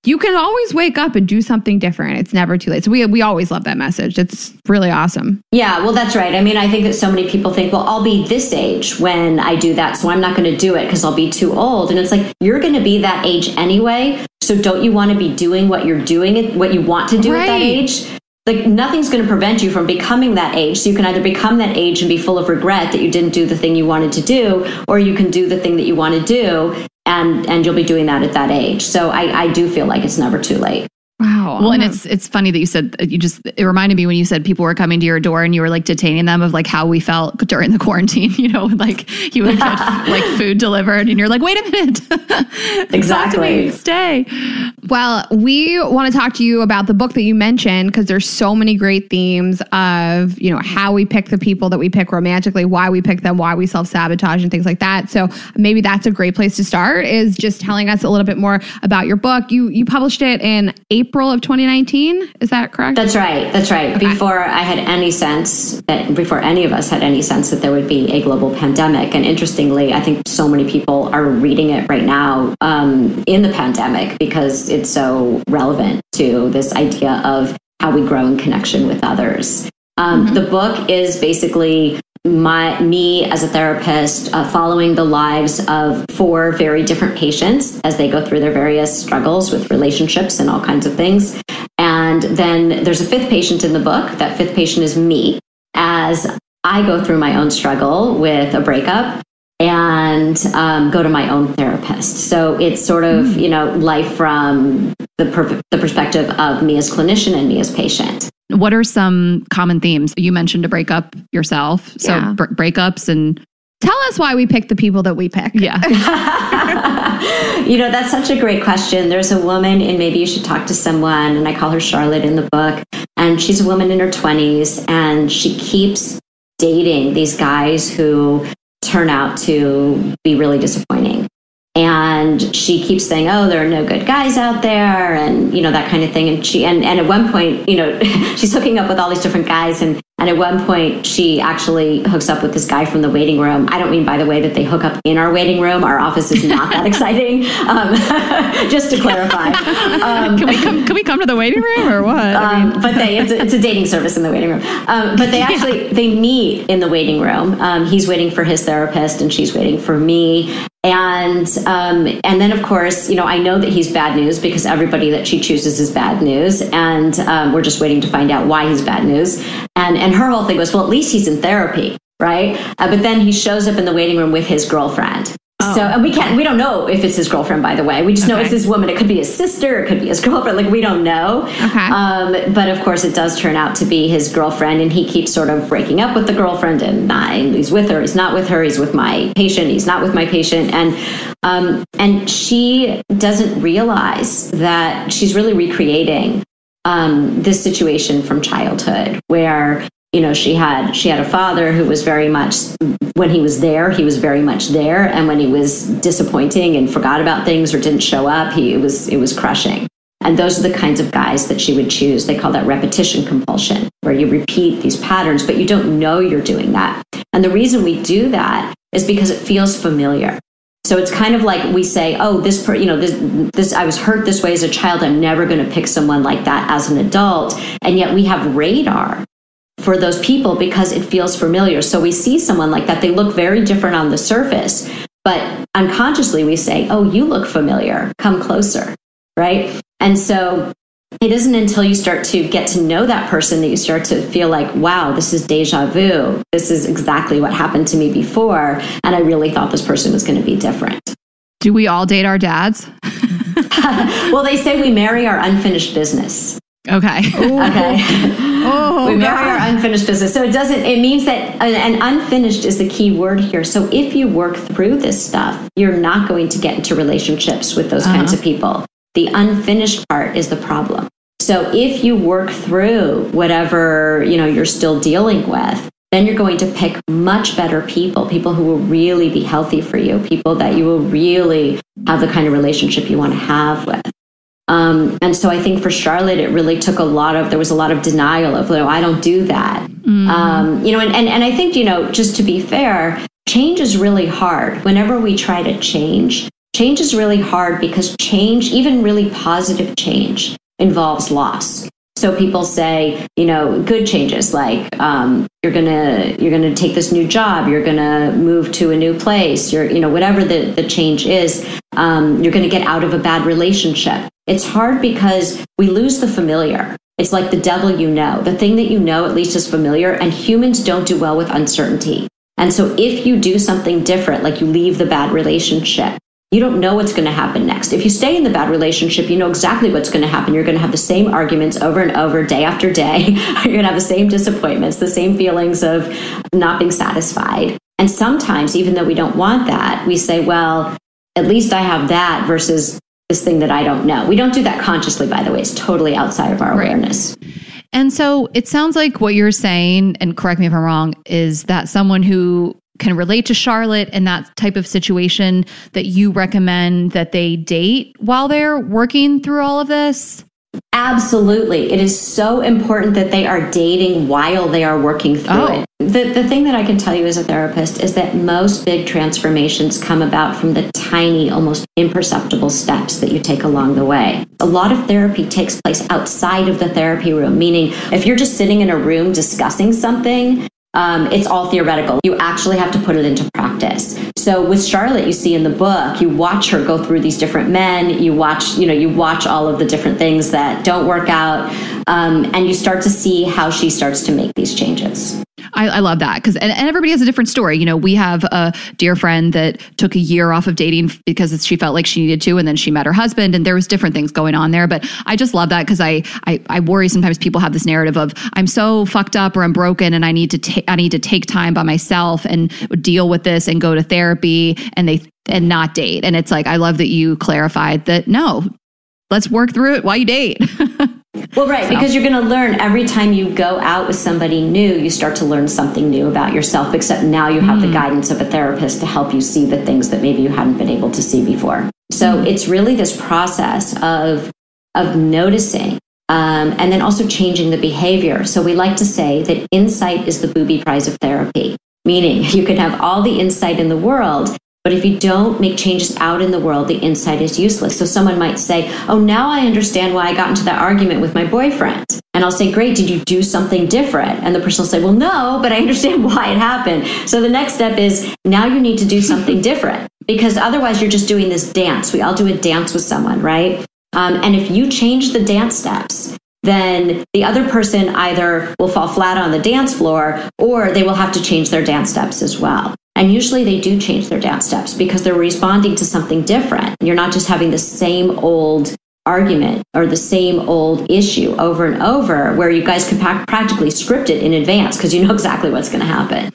[SPEAKER 3] you can always wake up and do something different. It's never too late. So we always love that message. It's really awesome.
[SPEAKER 2] Yeah, well, that's right. I mean, I think that so many people think, well, I'll be this age when I do that, so I'm not going to do it because I'll be too old. And it's like, you're going to be that age anyway. So don't you want to be doing what you're doing, what you want to do at that age? Like nothing's going to prevent you from becoming that age. So you can either become that age and be full of regret that you didn't do the thing you wanted to do, or you can do the thing that you want to do and you'll be doing that at that age. So I do feel like it's never too late.
[SPEAKER 1] Wow. Well, and it's funny that you said it reminded me when you said people were coming to your door and you were like detaining them of like how we felt during the quarantine, like you would get like food delivered and you're like, wait a minute.
[SPEAKER 2] Exactly.
[SPEAKER 1] Stay.
[SPEAKER 3] Well, we want to talk to you about the book that you mentioned because there's so many great themes of, how we pick the people that we pick romantically, why we pick them, why we self-sabotage and things like that. So maybe that's a great place to start is just telling us a little bit more about your book. You published it in April of 2019. Is that correct? That's right.
[SPEAKER 2] Okay. Before I had any sense before any of us had any sense that there would be a global pandemic. And interestingly, I think so many people are reading it right now in the pandemic because it's so relevant to this idea of how we grow in connection with others. The book is basically me as a therapist following the lives of 4 very different patients as they go through their various struggles with relationships and all kinds of things. And then there's a 5th patient in the book. That 5th patient is me. as I go through my own struggle with a breakup and go to my own therapist. So it's sort of, life from the perspective of me as clinician and me as patient.
[SPEAKER 1] What are some common themes? You mentioned a breakup yourself. So breakups, and
[SPEAKER 3] tell us why we pick the people that we pick.
[SPEAKER 1] Yeah.
[SPEAKER 2] That's such a great question. There's a woman, and maybe you should talk to someone, and I call her Charlotte in the book. And she's a woman in her 20s, and she keeps dating these guys who turn out to be really disappointing. And she keeps saying, oh, there are no good guys out there, and, that kind of thing. And at one point, she's hooking up with all these different guys. And at one point, she actually hooks up with this guy from the waiting room. I don't mean, by the way, that they hook up in our waiting room. Our office is not that exciting. Just to clarify.
[SPEAKER 1] Can we come to the waiting room or what?
[SPEAKER 2] But it's a dating service in the waiting room. But they actually, they meet in the waiting room. He's waiting for his therapist and she's waiting for me. And then, of course, I know that he's bad news because everybody that she chooses is bad news. And we're just waiting to find out why he's bad news. And her whole thing was, well, at least he's in therapy, right? But then he shows up in the waiting room with his girlfriend. Oh. So, and we don't know if it's his girlfriend, by the way. We just know it's this woman. It could be his sister. It could be his girlfriend. Like, we don't know. Okay. But of course, it does turn out to be his girlfriend. And he keeps sort of breaking up with the girlfriend. And he's with her. He's not with her. He's with my patient. He's not with my patient. And she doesn't realize that she's really recreating this situation from childhood where, she had a father who was very much, when he was there, he was very much there. And when he was disappointing and forgot about things or didn't show up, it was crushing. And those are the kinds of guys that she would choose. They call that repetition compulsion, where you repeat these patterns, but you don't know you're doing that. And the reason we do that is because it feels familiar. So it's kind of like we say, oh, this I was hurt this way as a child. I'm never going to pick someone like that as an adult. And yet we have radar for those people because it feels familiar. So we see someone like that. They look very different on the surface, but unconsciously we say, oh, you look familiar. Come closer, right? And so it isn't until you start to get to know that person that you start to feel like, wow, this is deja vu. This is exactly what happened to me before. And I really thought this person was going to be different.
[SPEAKER 1] Do we all date our dads?
[SPEAKER 2] Well, they say we marry our unfinished business.
[SPEAKER 1] Okay.
[SPEAKER 2] Okay. We marry our unfinished business. So it means that an unfinished is the key word here. So if you work through this stuff, you're not going to get into relationships with those kinds of people. The unfinished part is the problem. So if you work through whatever, you're still dealing with, then you're going to pick much better people who will really be healthy for you, people that you will really have the kind of relationship you want to have with. And so I think for Charlotte, it really took there was a lot of denial of, I don't do that. Mm-hmm. And I think, just to be fair, change is really hard. Whenever we try to change is really hard because change, even really positive change, involves loss. So people say, good changes like you're gonna take this new job, you're gonna move to a new place, whatever the change is, you're gonna get out of a bad relationship. It's hard because we lose the familiar. It's like the devil, the thing that at least is familiar, and humans don't do well with uncertainty. And so if you do something different, like you leave the bad relationship, you don't know what's going to happen next. If you stay in the bad relationship, you know exactly what's going to happen. You're going to have the same arguments over and over, day after day. You're going to have the same disappointments, the same feelings of not being satisfied. And sometimes, even though we don't want that, we say, well, at least I have that versus this thing that I don't know. We don't do that consciously, by the way. It's totally outside of our awareness.
[SPEAKER 1] And so it sounds like what you're saying, and correct me if I'm wrong, is that someone who can relate to Charlotte in that type of situation, that you recommend that they date while they're working through all of this?
[SPEAKER 2] Absolutely. It is so important that they are dating while they are working through it. The thing that I can tell you as a therapist is that most big transformations come about from the tiny, almost imperceptible steps that you take along the way. A lot of therapy takes place outside of the therapy room, meaning if you're just sitting in a room discussing something, it's all theoretical. You actually have to put it into practice. So with Charlotte, you see in the book, you watch her go through these different men. You watch all of the different things that don't work out, and you start to see how she starts to make these changes.
[SPEAKER 1] I love that because and everybody has a different story. You know, we have a dear friend that took a year off of dating because she felt like she needed to, and then she met her husband, and there was different things going on there. But I just love that because I worry sometimes people have this narrative of I'm so fucked up or I'm broken and I need to take time by myself and deal with this and go to therapy and not date. And it's like I love that you clarified that no, let's work through it while you date.
[SPEAKER 2] Well, right, because you're going to learn every time you go out with somebody new, you start to learn something new about yourself, except now you have the guidance of a therapist to help you see the things that maybe you hadn't been able to see before. So it's really this process of noticing and then also changing the behavior. So we like to say that insight is the booby prize of therapy, meaning you can have all the insight in the world, but if you don't make changes out in the world, the insight is useless. So someone might say, oh, now I understand why I got into that argument with my boyfriend. And I'll say, great, did you do something different? And the person will say, well, no, but I understand why it happened. So the next step is now you need to do something different because otherwise you're just doing this dance. We all do a dance with someone, right? And if you change the dance steps, then the other person either will fall flat on the dance floor or they will have to change their dance steps as well. And usually they do change their dance steps because they're responding to something different. You're not just having the same old argument or the same old issue over and over where you guys can practically script it in advance because you know exactly what's going to happen.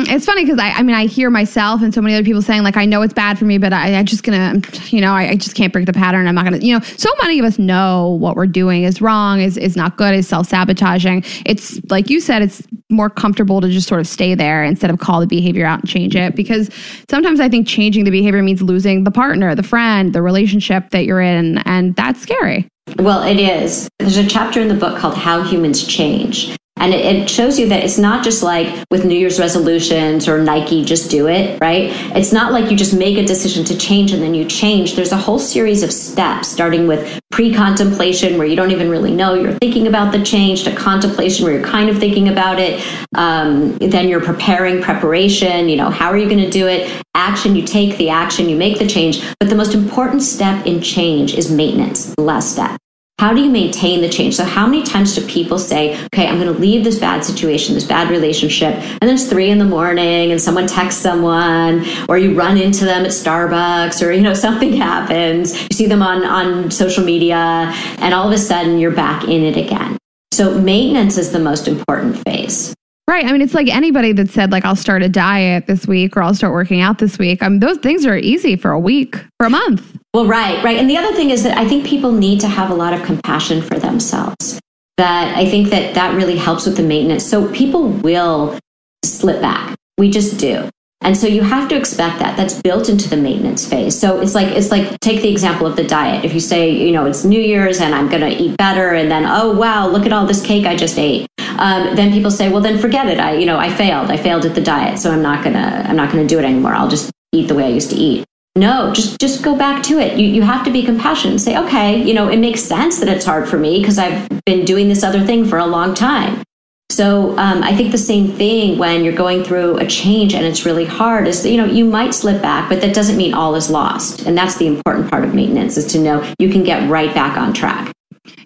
[SPEAKER 3] It's funny because I hear myself and so many other people saying like, I know it's bad for me, but I just can't break the pattern. I'm not going to, so many of us know what we're doing is wrong, is not good, is self-sabotaging. It's like you said, it's more comfortable to just sort of stay there instead of call the behavior out and change it. Because sometimes I think changing the behavior means losing the partner, the friend, the relationship that you're in. And that's scary.
[SPEAKER 2] Well, it is. There's a chapter in the book called How Humans Change. And it shows you that it's not just like with New Year's resolutions or Nike, just do it, right? It's not like you just make a decision to change and then you change. There's a whole series of steps, starting with pre-contemplation, where you don't even really know you're thinking about the change, to contemplation, where you're kind of thinking about it. Then you're preparation, how are you going to do it? Action, you take the action, you make the change. But the most important step in change is maintenance, the last step. How do you maintain the change? So how many times do people say, okay, I'm going to leave this bad situation, this bad relationship, and then it's 3 a.m. and someone texts someone, or you run into them at Starbucks, or, something happens. You see them on social media, and all of a sudden you're back in it again. So maintenance is the most important phase.
[SPEAKER 3] Right. I mean, it's like anybody that said, like, I'll start a diet this week or I'll start working out this week. Those things are easy for a week, for a month.
[SPEAKER 2] Well, right. And the other thing is that I think people need to have a lot of compassion for themselves. That I think that really helps with the maintenance. So people will slip back. We just do. And so you have to expect that. That's built into the maintenance phase. So it's like take the example of the diet. If you say, it's New Year's and I'm going to eat better, and then, oh, wow, look at all this cake I just ate. Then people say, well, then forget it. I failed. I failed at the diet. So I'm not gonna do it anymore. I'll just eat the way I used to eat. No, just go back to it. You have to be compassionate and say, okay, it makes sense that it's hard for me because I've been doing this other thing for a long time. So I think the same thing when you're going through a change and it's really hard is, you might slip back, but that doesn't mean all is lost. And that's the important part of maintenance, is to know you can get right back on track.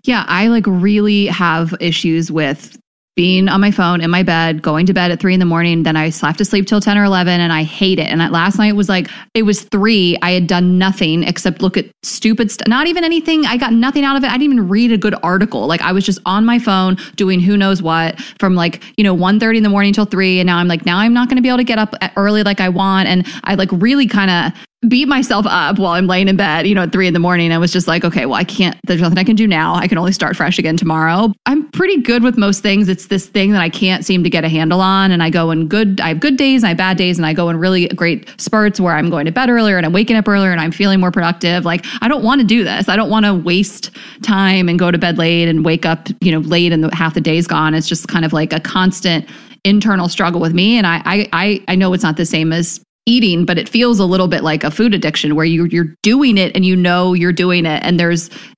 [SPEAKER 1] Yeah, I really have issues with being on my phone in my bed, going to bed at 3 a.m. Then I have to sleep till 10 or 11 and I hate it. And last night was it was 3. I had done nothing except look at stupid stuff. Not even anything. I got nothing out of it. I didn't even read a good article. I was just on my phone doing who knows what from 1:30 in the morning till 3. And now I'm now I'm not going to be able to get up early like I want. And I really kind of beat myself up while I'm laying in bed, at 3 a.m. I was just okay, well, I can't, there's nothing I can do now. I can only start fresh again tomorrow. I'm pretty good with most things. It's this thing that I can't seem to get a handle on. And I have good days, and I have bad days, and I go in really great spurts where I'm going to bed earlier and I'm waking up earlier and I'm feeling more productive. I don't want to do this. I don't want to waste time and go to bed late and wake up, late and half the day's gone. It's just kind of a constant internal struggle with me. And I know it's not the same as eating, but it feels a little bit like a food addiction where you're doing it and you're doing it, and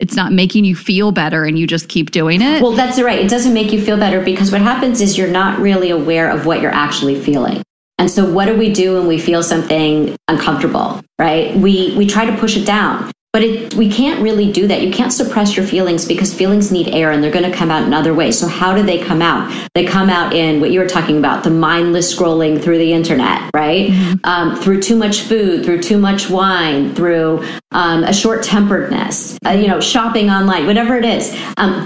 [SPEAKER 1] it's not making you feel better and you just keep doing it.
[SPEAKER 2] Well, that's right. It doesn't make you feel better because what happens is you're not really aware of what you're actually feeling. And so what do we do when we feel something uncomfortable, right? We try to push it down. But we can't really do that. You can't suppress your feelings because feelings need air and they're going to come out in other ways. So how do they come out? They come out in what you were talking about, the mindless scrolling through the internet, right? Mm-hmm. Through too much food, through too much wine, through a short-temperedness, shopping online, whatever it is.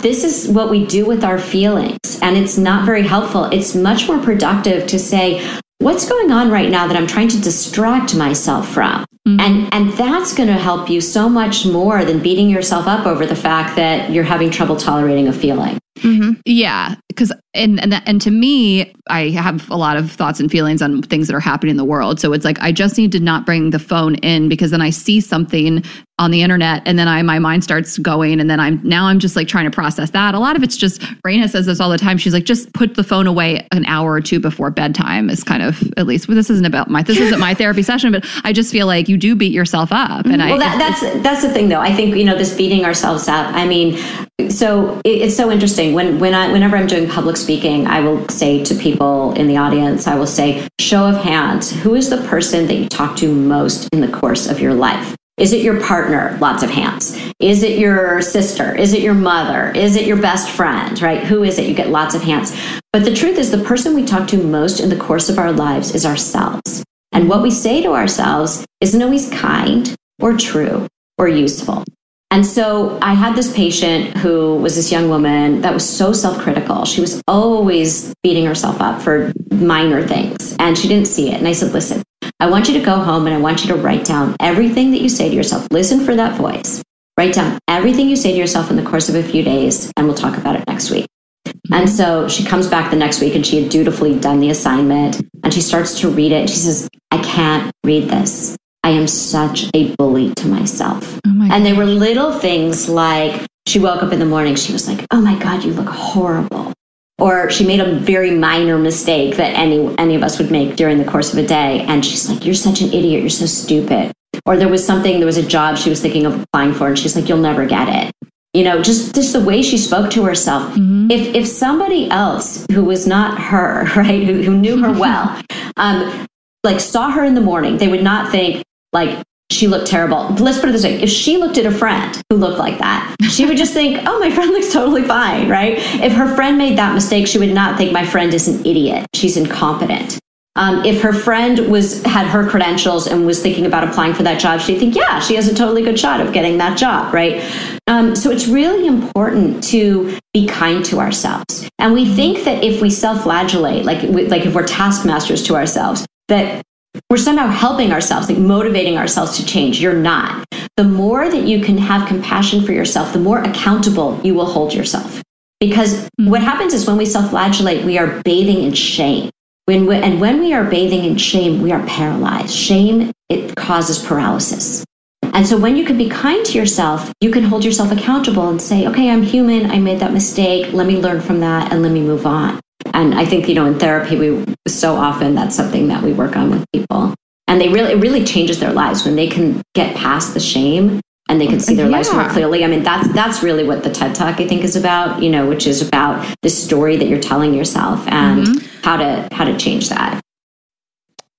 [SPEAKER 2] This is what we do with our feelings, and it's not very helpful. It's much more productive to say, what's going on right now that I'm trying to distract myself from? Mm-hmm. And that's going to help you so much more than beating yourself up over the fact that you're having trouble tolerating a feeling.
[SPEAKER 1] Mm-hmm. Yeah, because and to me, I have a lot of thoughts and feelings on things that are happening in the world. So it's like I just need to not bring the phone in, because then I see something on the internet and then my mind starts going, and then I'm just like trying to process that. A lot of it's just, Raina says this all the time. She's like, just put the phone away an hour or two before bedtime is kind of, at least this isn't my therapy session, but I just feel like you do beat yourself up. And
[SPEAKER 2] that's the thing though. I think, this beating ourselves up. I mean, so it's so interesting. Whenever I'm doing public speaking, I will say to people in the audience, I will say, show of hands, who is the person that you talk to most in the course of your life? Is it your partner? Lots of hands. Is it your sister? Is it your mother? Is it your best friend, right? Who is it? You get lots of hands. But the truth is, the person we talk to most in the course of our lives is ourselves. And what we say to ourselves isn't always kind or true or useful. And so I had this patient who was this young woman that was so self-critical. She was always beating herself up for minor things, and she didn't see it. And I said, listen, I want you to go home and I want you to write down everything that you say to yourself. Listen for that voice. Write down everything you say to yourself in the course of a few days, and we'll talk about it next week. And so she comes back the next week, and she had dutifully done the assignment, and she starts to read it. And she says, I can't read this. I am such a bully to myself. And they were little things like, she woke up in the morning, she was like, oh my God, you look horrible. Or she made a very minor mistake that any of us would make during the course of a day. And she's like, you're such an idiot, you're so stupid. Or there was a job she was thinking of applying for, and she's like, you'll never get it. Just the way she spoke to herself. Mm-hmm. If somebody else who was not her, right, who knew her well, saw her in the morning, they would not think, she looked terrible. Let's put it this way. If she looked at a friend who looked like that, she would just think, oh, my friend looks totally fine, right? If her friend made that mistake, she would not think my friend is an idiot. She's incompetent. If her friend had her credentials and was thinking about applying for that job, she'd think, yeah, she has a totally good shot of getting that job, right? So it's really important to be kind to ourselves. And we think that if we self-flagellate, like if we're taskmasters to ourselves, that we're somehow helping ourselves, motivating ourselves to change. You're not. The more that you can have compassion for yourself, the more accountable you will hold yourself. Because what happens is when we self-flagellate, we are bathing in shame. When we are bathing in shame, we are paralyzed. Shame, it causes paralysis. And so when you can be kind to yourself, you can hold yourself accountable and say, okay, I'm human. I made that mistake. Let me learn from that and let me move on. And I think, in therapy, so often that's something that we work on with people. And it really changes their lives when they can get past the shame and they can see their lives more clearly. I mean, that's really what the TED Talk, I think, is about, which is about the story that you're telling yourself and how to change that.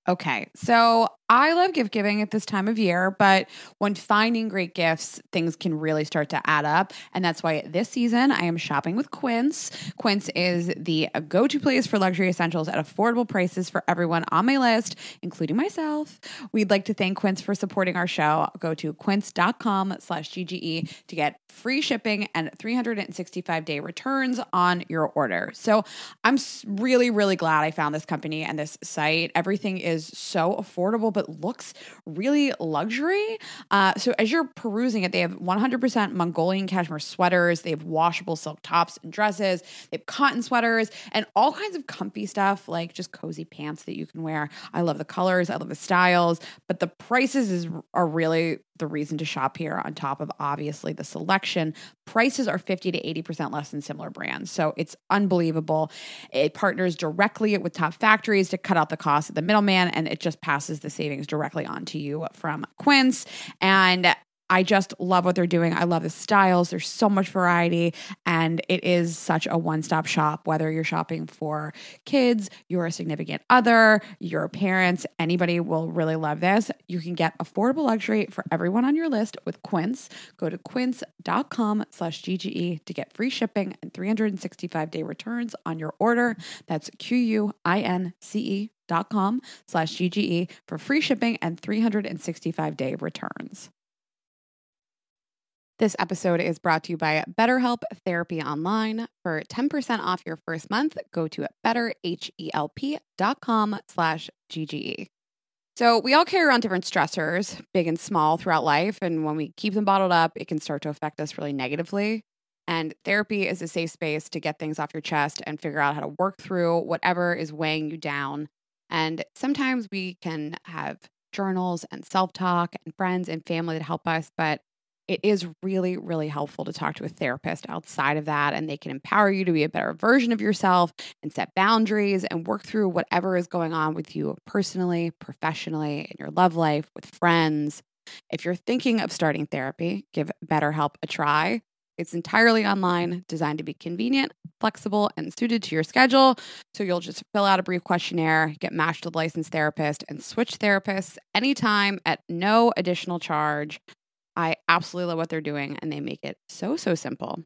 [SPEAKER 4] Okay, so I love gift giving at this time of year, but when finding great gifts, things can really start to add up. And that's why this season I am shopping with Quince. Quince is the go-to place for luxury essentials at affordable prices for everyone on my list, including myself. We'd like to thank Quince for supporting our show. Go to quince.com/GGE to get free shipping and 365-day returns on your order. So I'm really, really glad I found this company and this site. Everything is so affordable, but looks really luxury. So as you're perusing it, they have 100% Mongolian cashmere sweaters. They have washable silk tops and dresses. They have cotton sweaters and all kinds of comfy stuff, like just cozy pants that you can wear. I love the colors. I love the styles, but the prices are really the reason to shop here, on top of obviously the selection. Prices are 50 to 80% less than similar brands. So it's unbelievable. It partners directly with top factories to cut out the cost of the middleman, and it just passes the savings directly on to you from Quince. And I just love what they're doing. I love the styles. There's so much variety, and it is such a one-stop shop, whether you're shopping for kids, your significant other, your parents, anybody will really love this. You can get affordable luxury for everyone on your list with Quince. Go to quince.com/GGE to get free shipping and 365-day returns on your order. That's QUINCE.com/GGE for free shipping and 365-day returns. This episode is brought to you by BetterHelp Therapy Online. For 10% off your first month, go to betterhelp.com/GGE. So we all carry around different stressors, big and small, throughout life. And when we keep them bottled up, it can start to affect us really negatively. And therapy is a safe space to get things off your chest and figure out how to work through whatever is weighing you down. And sometimes we can have journals and self-talk and friends and family to help us, but it is really, really helpful to talk to a therapist outside of that, and they can empower you to be a better version of yourself and set boundaries and work through whatever is going on with you personally, professionally, in your love life, with friends. If you're thinking of starting therapy, give BetterHelp a try. It's entirely online, designed to be convenient, flexible, and suited to your schedule. So you'll just fill out a brief questionnaire, get matched with a licensed therapist, and switch therapists anytime at no additional charge. I absolutely love what they're doing, and they make it so simple.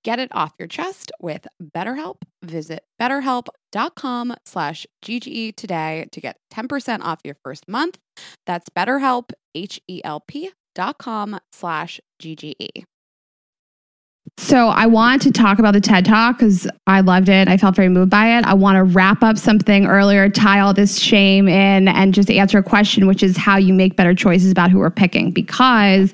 [SPEAKER 4] Get it off your chest with BetterHelp. Visit betterhelp.com/GGE today to get 10% off your first month. That's BetterHelp, HELP.com/GGE.
[SPEAKER 3] So I want to talk about the TED Talk because I loved it. I felt very moved by it. I want to wrap up something earlier, tie all this shame in, and just answer a question, which is how you make better choices about who we're picking. Because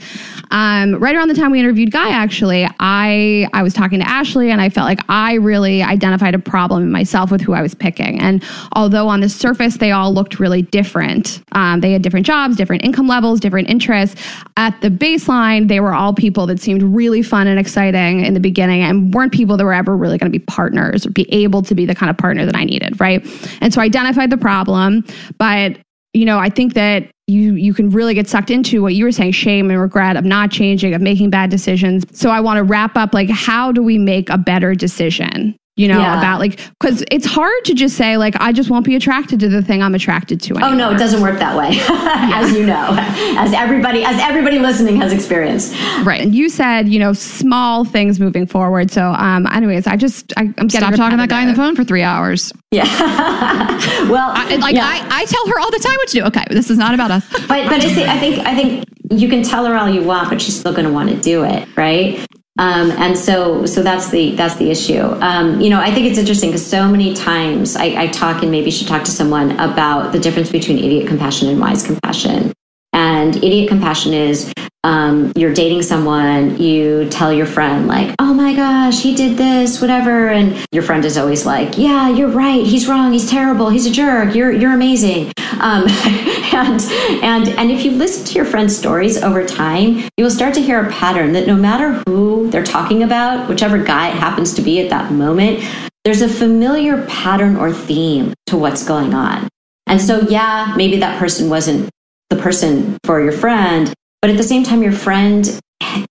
[SPEAKER 3] right around the time we interviewed Guy, actually, I was talking to Ashley, and I felt like I really identified a problem in myself with who I was picking. And although on the surface they all looked really different, they had different jobs, different income levels, different interests. At the baseline, they were all people that seemed really fun and exciting in the beginning and weren't people that were ever really going to be partners or be able to be the kind of partner that I needed, right? And so I identified the problem, but I think that you can really get sucked into what you were saying, shame and regret of not changing, of making bad decisions. So I want to wrap up, like, how do we make a better decision? About because it's hard to just say, like, I just won't be attracted to the thing I'm attracted to anymore.
[SPEAKER 2] Oh, no, it doesn't work that way, as you know, as everybody listening has experienced.
[SPEAKER 3] Right. And you said, small things moving forward. So anyways, I'm getting
[SPEAKER 1] Stop talking to that guy on the phone for 3 hours.
[SPEAKER 2] Yeah. Well,
[SPEAKER 1] I tell her all the time what to do. Okay, this is not about us.
[SPEAKER 2] But I think you can tell her all you want, but she's still going to want to do it, right? And so that's the issue. I think it's interesting because so many times I talk, and maybe you should talk to someone about the difference between idiot compassion and wise compassion. And idiot compassion is you're dating someone, you tell your friend, like, oh my gosh, he did this, whatever. And your friend is always like, yeah, you're right. He's wrong. He's terrible. He's a jerk. You're amazing. And if you listen to your friend's stories over time, you will start to hear a pattern that no matter who they're talking about, whichever guy it happens to be at that moment, there's a familiar pattern or theme to what's going on. And so, yeah, maybe that person wasn't the person for your friend, but at the same time, your friend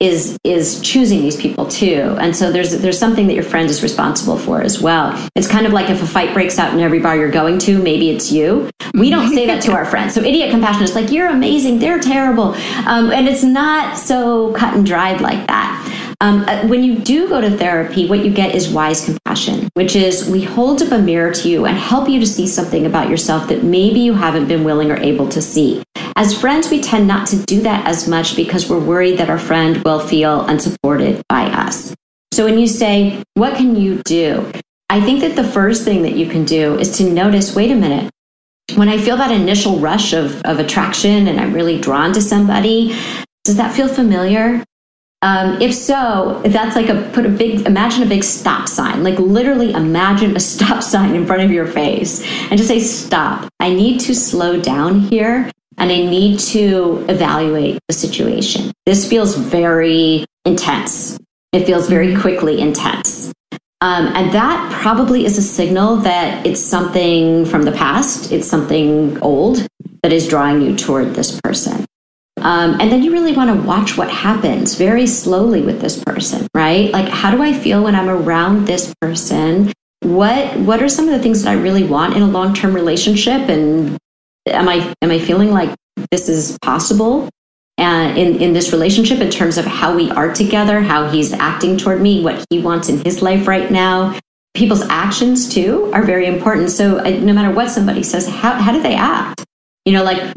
[SPEAKER 2] is choosing these people too. And so there's something that your friend is responsible for as well. It's kind of like if a fight breaks out in every bar you're going to, maybe it's you. We don't say that to our friends. So idiot compassion is like, you're amazing, they're terrible. And it's not so cut and dried like that. When you do go to therapy, what you get is wise compassion, which is we hold up a mirror to you and help you to see something about yourself that maybe you haven't been willing or able to see. As friends, we tend not to do that as much because we're worried that our friend will feel unsupported by us. So when you say, what can you do? I think that the first thing that you can do is to notice, wait a minute, when I feel that initial rush of attraction and I'm really drawn to somebody, does that feel familiar? If so, that's like imagine a big stop sign, like literally imagine a stop sign in front of your face and just say, stop. I need to slow down here and I need to evaluate the situation. This feels very intense. It feels very quickly intense. And that probably is a signal that it's something from the past. It's something old that is drawing you toward this person. And then you really want to watch what happens very slowly with this person, right? Like, how do I feel when I'm around this person? What are some of the things that I really want in a long-term relationship? And am I feeling like this is possible in this relationship in terms of how we are together, how he's acting toward me, what he wants in his life right now? People's actions too are very important. So no matter what somebody says, how do they act?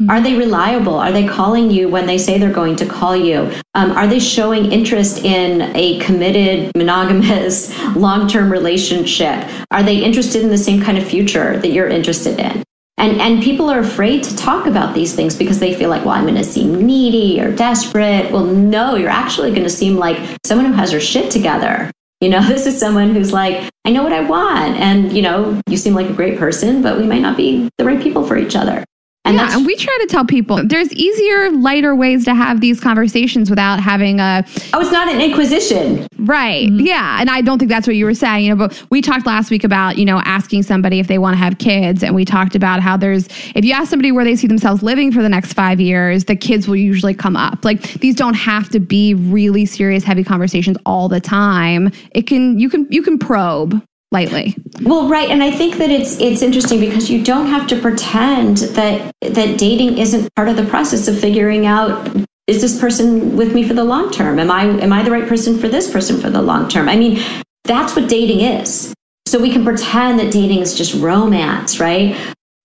[SPEAKER 2] Are they reliable? Are they calling you when they say they're going to call you? Are they showing interest in a committed, monogamous, long-term relationship? Are they interested in the same kind of future that you're interested in? And people are afraid to talk about these things because they feel like, well, I'm going to seem needy or desperate. Well, no, you're actually going to seem like someone who has her shit together. This is someone who's like, I know what I want. And, you seem like a great person, but we might not be the right people for each other.
[SPEAKER 3] And we try to tell people there's easier, lighter ways to have these conversations without having
[SPEAKER 2] it's not an inquisition.
[SPEAKER 3] Right. Mm-hmm. Yeah. And I don't think that's what you were saying, but we talked last week about, asking somebody if they want to have kids. And we talked about how if you ask somebody where they see themselves living for the next 5 years, the kids will usually come up. Like, these don't have to be really serious, heavy conversations all the time. You can probe lightly.
[SPEAKER 2] Well, right. And I think that it's interesting because you don't have to pretend that dating isn't part of the process of figuring out, is this person with me for the long term? Am I the right person for this person for the long term? I mean, that's what dating is. So we can pretend that dating is just romance, right?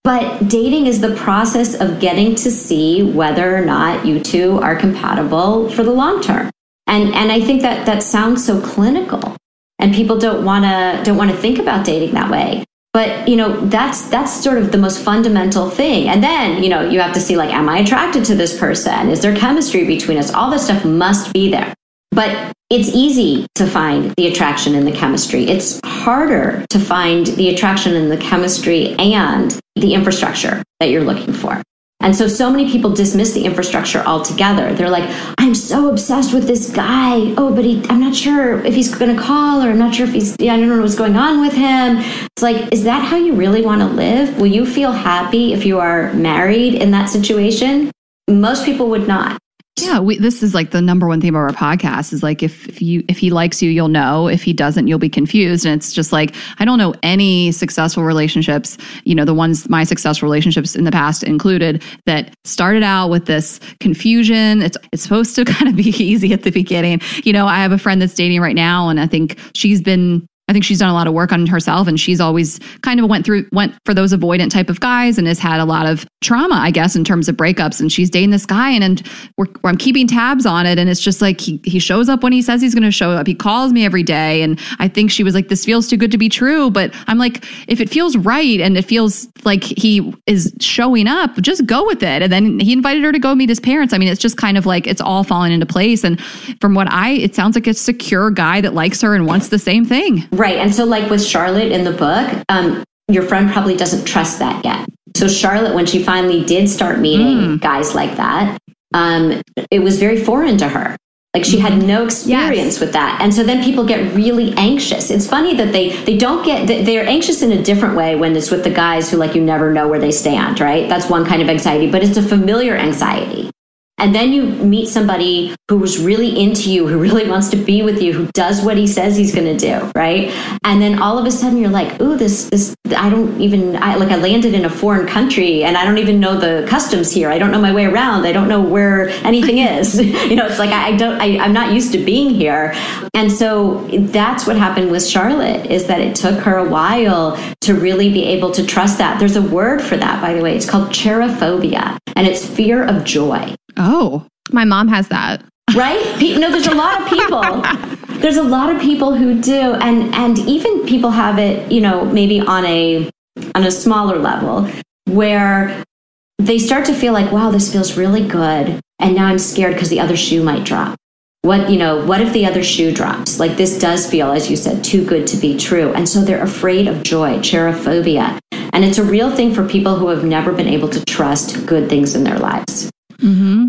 [SPEAKER 2] But dating is the process of getting to see whether or not you two are compatible for the long term. And I think that sounds so clinical. And people don't want to think about dating that way. But, that's sort of the most fundamental thing. And then, you have to see, like, am I attracted to this person? Is there chemistry between us? All this stuff must be there. But it's easy to find the attraction and the chemistry. It's harder to find the attraction and the chemistry and the infrastructure that you're looking for. And so many people dismiss the infrastructure altogether. They're like, I'm so obsessed with this guy. Oh, but I'm not sure if he's going to call, or I'm not sure if I don't know what's going on with him. It's like, is that how you really want to live? Will you feel happy if you are married in that situation? Most people would not.
[SPEAKER 1] Yeah, this is like the number one theme of our podcast is like, if he likes you, you'll know. If he doesn't, you'll be confused. And it's just like, I don't know any successful relationships, my successful relationships in the past included, that started out with this confusion. It's supposed to kind of be easy at the beginning. I have a friend that's dating right now, and I think she's done a lot of work on herself, and she's always kind of went for those avoidant type of guys and has had a lot of trauma, I guess, in terms of breakups. And she's dating this guy, and I'm keeping tabs on it. And it's just like, he shows up when he says he's going to show up. He calls me every day. And I think she was like, this feels too good to be true. But I'm like, if it feels right and it feels like he is showing up, just go with it. And then he invited her to go meet his parents. I mean, it's just kind of like, it's all falling into place. And from it sounds like a secure guy that likes her and wants the same thing.
[SPEAKER 2] Right. And so, like with Charlotte in the book, your friend probably doesn't trust that yet. So Charlotte, when she finally did start meeting guys like that, it was very foreign to her. Like, she had no experience with that. And so then people get really anxious. It's funny that they're anxious in a different way when it's with the guys who, like, you never know where they stand, right? That's one kind of anxiety, but it's a familiar anxiety. And then you meet somebody who's really into you, who really wants to be with you, who does what he says he's going to do, right? And then all of a sudden you're like, ooh, I landed in a foreign country and I don't even know the customs here. I don't know my way around. I don't know where anything is. It's like, I'm not used to being here. And so that's what happened with Charlotte, is that it took her a while to really be able to trust that. There's a word for that, by the way. It's called cherophobia, and it's fear of joy.
[SPEAKER 3] Oh, my mom has that.
[SPEAKER 2] Right? There's a lot of people. There's a lot of people who do. And even people have it, maybe on a smaller level, where they start to feel like, wow, this feels really good. And now I'm scared because the other shoe might drop. What if the other shoe drops? Like, this does feel, as you said, too good to be true. And so they're afraid of joy, cherophobia. And it's a real thing for people who have never been able to trust good things in their lives.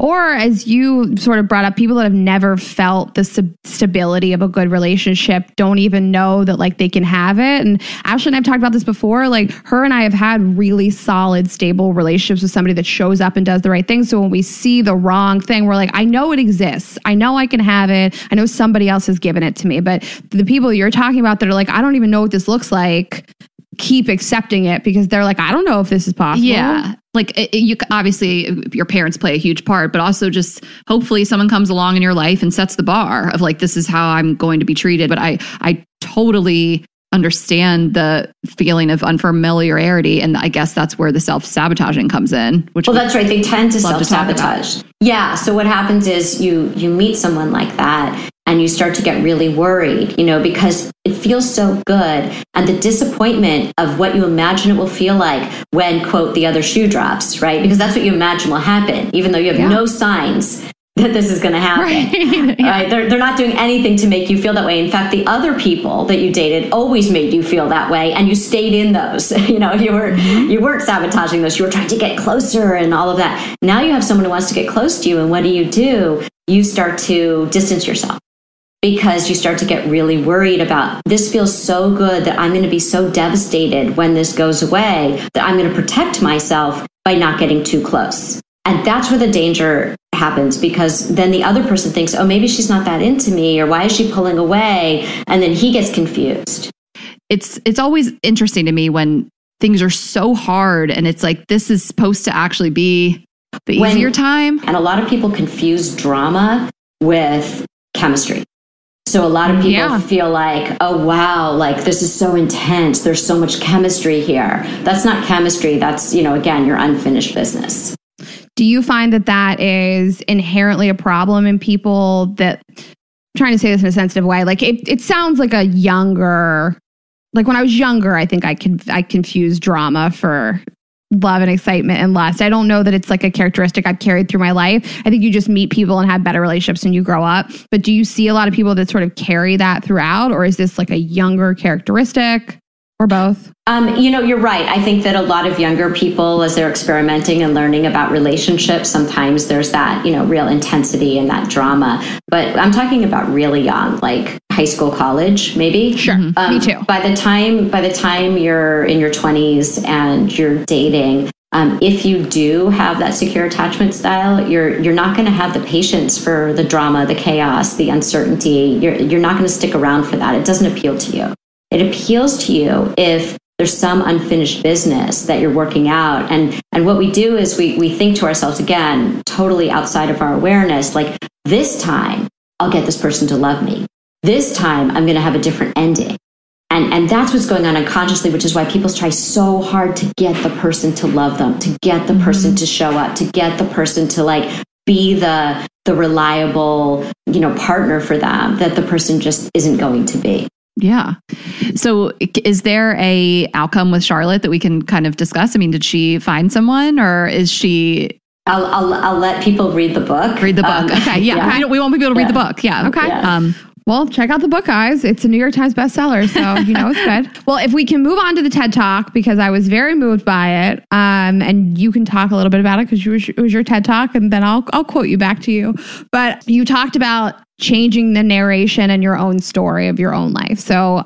[SPEAKER 3] Or as you sort of brought up, people that have never felt the stability of a good relationship don't even know that like they can have it. And Ashley and I've talked about this before. Like her and I have had really solid, stable relationships with somebody that shows up and does the right thing. So when we see the wrong thing, we're like, I know it exists. I know I can have it. I know somebody else has given it to me. But the people you're talking about that are like, I don't even know what this looks like, keep accepting it because they're like, I don't know if this is possible.
[SPEAKER 1] Yeah. Like you obviously your parents play a huge part, but also just hopefully someone comes along in your life and sets the bar of like, this is how I'm going to be treated. But I totally understand the feeling of unfamiliarity. And I guess that's where the self-sabotaging comes in. Well,
[SPEAKER 2] that's right. They tend to self-sabotage. Yeah. So what happens is you meet someone like that and you start to get really worried, because it feels so good. And the disappointment of what you imagine it will feel like when, quote, the other shoe drops, right? Because that's what you imagine will happen, even though you have no signs that this is going to happen. Right. Right? They're not doing anything to make you feel that way. In fact, the other people that you dated always made you feel that way, and you stayed in those. You weren't sabotaging those. You were trying to get closer and all of that. Now you have someone who wants to get close to you, and what do? You start to distance yourself because you start to get really worried about, this feels so good that I'm going to be so devastated when this goes away that I'm going to protect myself by not getting too close. And that's where the danger happens, because then the other person thinks, oh, maybe she's not that into me, or why is she pulling away? And then he gets confused.
[SPEAKER 1] It's always interesting to me when things are so hard and it's like, this is supposed to actually be the easier time.
[SPEAKER 2] And a lot of people confuse drama with chemistry. So a lot of people feel like, oh, wow, like this is so intense. There's so much chemistry here. That's not chemistry. That's, again, your unfinished business.
[SPEAKER 3] Do you find that is inherently a problem in people that, I'm trying to say this in a sensitive way, like it sounds like a younger, like when I was younger, I think I confused drama for love and excitement and lust. I don't know that it's like a characteristic I've carried through my life. I think you just meet people and have better relationships when you grow up. But do you see a lot of people that sort of carry that throughout, or is this like a younger characteristic? Or both?
[SPEAKER 2] You're right. I think that a lot of younger people, as they're experimenting and learning about relationships, sometimes there's that, real intensity and that drama. But I'm talking about really young, like high school, college, maybe.
[SPEAKER 3] Sure. Me too.
[SPEAKER 2] By the time you're in your 20s and you're dating, if you do have that secure attachment style, you're not going to have the patience for the drama, the chaos, the uncertainty. You're not going to stick around for that. It doesn't appeal to you. It appeals to you if there's some unfinished business that you're working out. And what we do is we think to ourselves, again, totally outside of our awareness, like, this time I'll get this person to love me. This time I'm going to have a different ending. And that's what's going on unconsciously, which is why people try so hard to get the person to love them, to get the person to show up, to get the person to like be the reliable, partner for them that the person just isn't going to be.
[SPEAKER 1] Yeah. So is there a outcome with Charlotte that we can kind of discuss? I mean, did she find someone, or is she...
[SPEAKER 2] I'll let people read the book.
[SPEAKER 1] Read the book. Okay. Yeah. We want people to read the book. Yeah.
[SPEAKER 3] Okay. Yeah. Well, check out the book, guys. It's a New York Times bestseller, so it's good. Well, if we can move on to the TED Talk, because I was very moved by it, and you can talk a little bit about it because it was your TED Talk, and then I'll quote you back to you. But you talked about changing the narration and your own story of your own life. So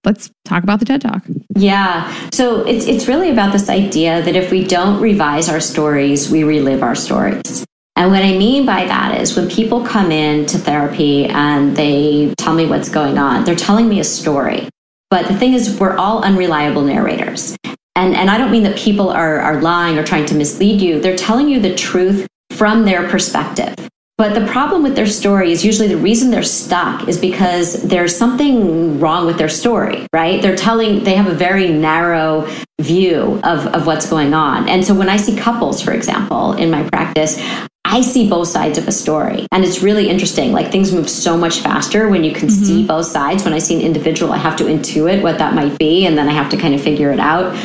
[SPEAKER 3] let's talk about the TED Talk.
[SPEAKER 2] Yeah. So it's really about this idea that if we don't revise our stories, we relive our stories. And what I mean by that is when people come into therapy and they tell me what's going on, they're telling me a story. But the thing is, we're all unreliable narrators. And I don't mean that people are lying or trying to mislead you. They're telling you the truth from their perspective. But the problem with their story is usually the reason they're stuck is because there's something wrong with their story, right? They have a very narrow view of what's going on. And so when I see couples, for example, in my practice, I see both sides of a story. And it's really interesting. Like, things move so much faster when you can see both sides. When I see an individual, I have to intuit what that might be, and then I have to kind of figure it out.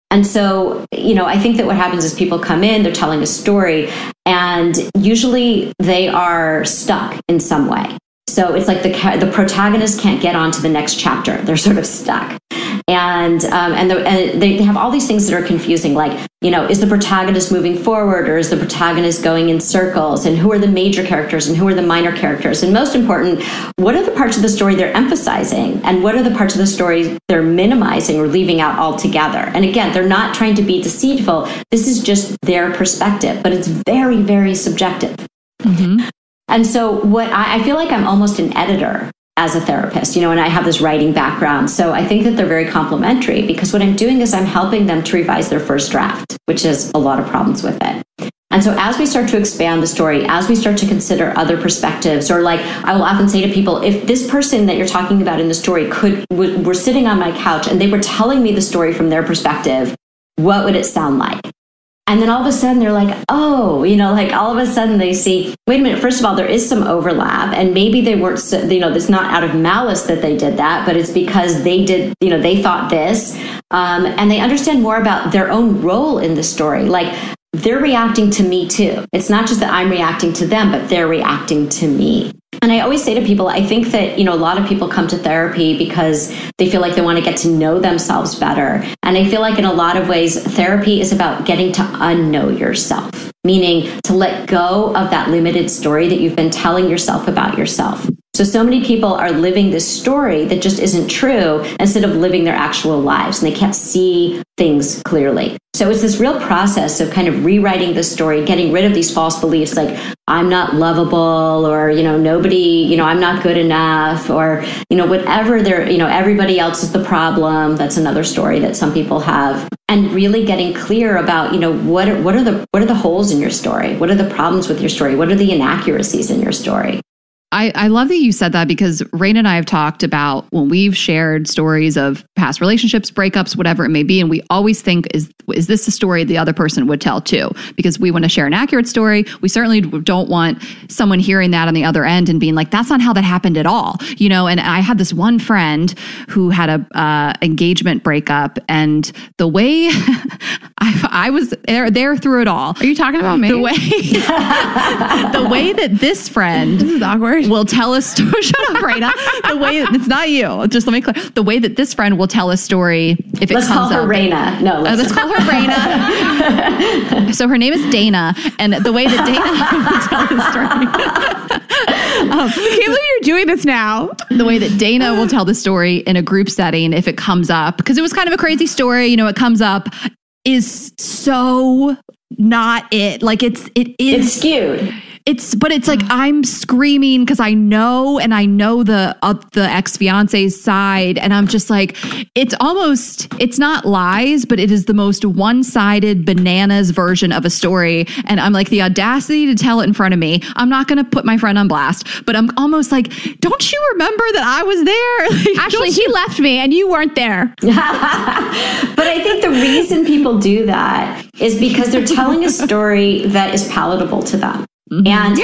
[SPEAKER 2] And so, I think that what happens is people come in, they're telling a story, and usually they are stuck in some way. So it's like the protagonist can't get on to the next chapter. They're sort of stuck. And they have all these things that are confusing, like, is the protagonist moving forward or is the protagonist going in circles? And who are the major characters and who are the minor characters? And most important, what are the parts of the story they're emphasizing? And what are the parts of the story they're minimizing or leaving out altogether? And again, they're not trying to be deceitful. This is just their perspective, but it's very, very subjective. Mm-hmm. And so I feel like I'm almost an editor as a therapist, and I have this writing background. So I think that they're very complementary, because what I'm doing is I'm helping them to revise their first draft, which has a lot of problems with it. And so as we start to expand the story, as we start to consider other perspectives, or like I will often say to people, if this person that you're talking about in the story were sitting on my couch and they were telling me the story from their perspective, what would it sound like? And then all of a sudden they're like, oh, like all of a sudden they see, wait a minute, first of all, there is some overlap, and maybe they weren't, it's not out of malice that they did that, but it's because they did, they thought this, and they understand more about their own role in the story. Like, they're reacting to me too. It's not just that I'm reacting to them, but they're reacting to me. And I always say to people, I think that, a lot of people come to therapy because they feel like they want to get to know themselves better. And I feel like in a lot of ways, therapy is about getting to unknow yourself, meaning to let go of that limited story that you've been telling yourself about yourself. So many people are living this story that just isn't true instead of living their actual lives, and they can't see things clearly. So it's this real process of kind of rewriting the story, getting rid of these false beliefs like I'm not lovable, or, nobody, I'm not good enough, or, whatever everybody else is the problem. That's another story that some people have. And really getting clear about, what are the holes in your story? What are the problems with your story? What are the inaccuracies in your story?
[SPEAKER 1] I love that you said that, because Raina and I have talked about when we've shared stories of past relationships, breakups, whatever it may be. And we always think, is this the story the other person would tell too? Because we want to share an accurate story. We certainly don't want someone hearing that on the other end and being like, that's not how that happened at all. And I had this one friend who had a engagement breakup, and the way I was there through it all.
[SPEAKER 3] Are you talking about me?
[SPEAKER 1] The way that this friend,
[SPEAKER 3] this is awkward,
[SPEAKER 1] will tell a story. Shut up, Raina. The way it's not you. Just let me clear. The way that this friend will tell a story, if it
[SPEAKER 2] let's
[SPEAKER 1] comes
[SPEAKER 2] call her
[SPEAKER 1] up,
[SPEAKER 2] Raina. No,
[SPEAKER 1] let's call her Raina. So her name is Dana, and the way that Dana will tell the story.
[SPEAKER 3] I can't believe you're doing this now.
[SPEAKER 1] The way that Dana will tell the story in a group setting, if it comes up, because it was kind of a crazy story. It comes up, is so not it. Like it's
[SPEAKER 2] skewed.
[SPEAKER 1] But it's like I'm screaming because I know the ex-fiance's side, and I'm just like, it's not lies, but it is the most one-sided bananas version of a story. And I'm like, the audacity to tell it in front of me. I'm not going to put my friend on blast, but I'm almost like, don't you remember that I was there? Like,
[SPEAKER 3] actually, he left me and you weren't there.
[SPEAKER 2] But I think the reason people do that is because they're telling a story that is palatable to them. And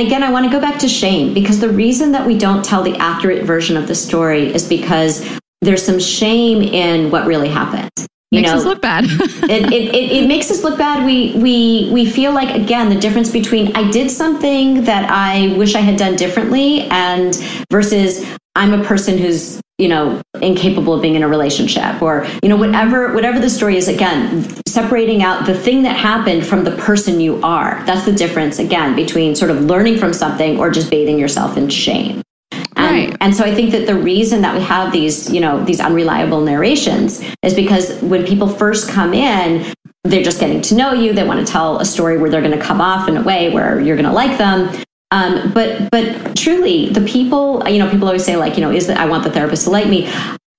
[SPEAKER 2] again, I want to go back to shame, because the reason that we don't tell the accurate version of the story is because there's some shame in what really happened.
[SPEAKER 1] Makes us look bad.
[SPEAKER 2] it makes us look bad. We feel like, again, the difference between I did something that I wish I had done differently and versus I'm a person who's, incapable of being in a relationship, or, whatever the story is. Again, separating out the thing that happened from the person you are. That's the difference, again, between sort of learning from something or just bathing yourself in shame. And so I think that the reason that we have these unreliable narrations is because when people first come in, they're just getting to know you. They want to tell a story where they're going to come off in a way where you're going to like them. But truly, the people, people always say, like, I want the therapist to like me.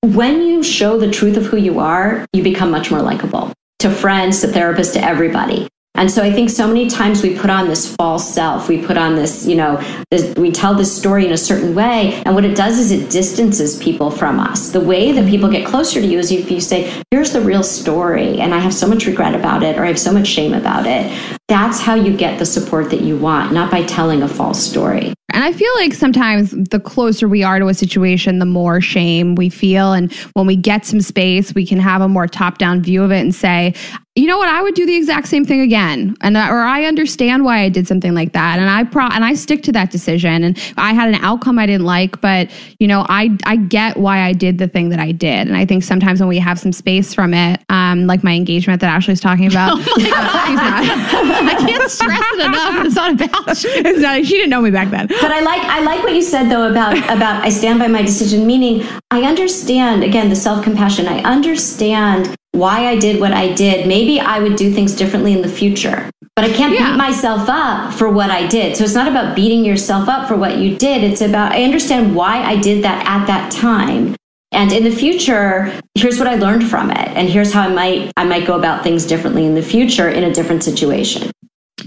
[SPEAKER 2] When you show the truth of who you are, you become much more likable to friends, to therapists, to everybody. And so I think so many times we put on this false self. We put on this, we tell this story in a certain way. And what it does is it distances people from us. The way that people get closer to you is if you say, here's the real story, and I have so much regret about it, or I have so much shame about it. That's how you get the support that you want, not by telling a false story.
[SPEAKER 3] And I feel like sometimes the closer we are to a situation, the more shame we feel. And when we get some space, we can have a more top-down view of it and say, you know what? I would do the exact same thing again, or I understand why I did something like that, and I stick to that decision. And I had an outcome I didn't like, but I get why I did the thing that I did. And I think sometimes when we have some space from it, like my engagement that Ashley's talking about,
[SPEAKER 1] I can't stress it enough. It's not about you.
[SPEAKER 3] She didn't know me back then.
[SPEAKER 2] But I like what you said though about I stand by my decision. Meaning, I understand again the self-compassion. I understand why I did what I did. Maybe I would do things differently in the future, but I can't beat myself up for what I did. So it's not about beating yourself up for what you did. It's about, I understand why I did that at that time. And in the future, here's what I learned from it. And here's how I might go about things differently in the future in a different situation.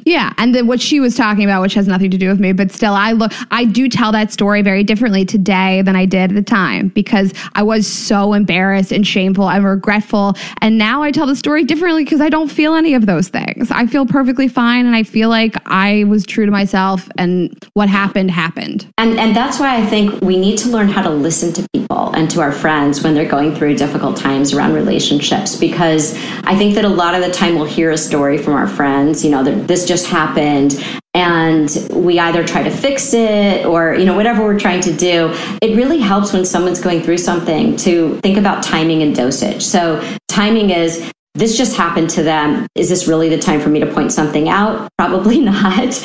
[SPEAKER 3] Yeah. And then what she was talking about, which has nothing to do with me, but still I do tell that story very differently today than I did at the time, because I was so embarrassed and shameful and regretful. And now I tell the story differently because I don't feel any of those things. I feel perfectly fine. And I feel like I was true to myself, and what happened.
[SPEAKER 2] And that's why I think we need to learn how to listen to people and to our friends when they're going through difficult times around relationships, because I think that a lot of the time we'll hear a story from our friends, that this just happened, and we either try to fix it or, whatever we're trying to do. It really helps when someone's going through something to think about timing and dosage. So timing is, this just happened to them. Is this really the time for me to point something out? Probably not.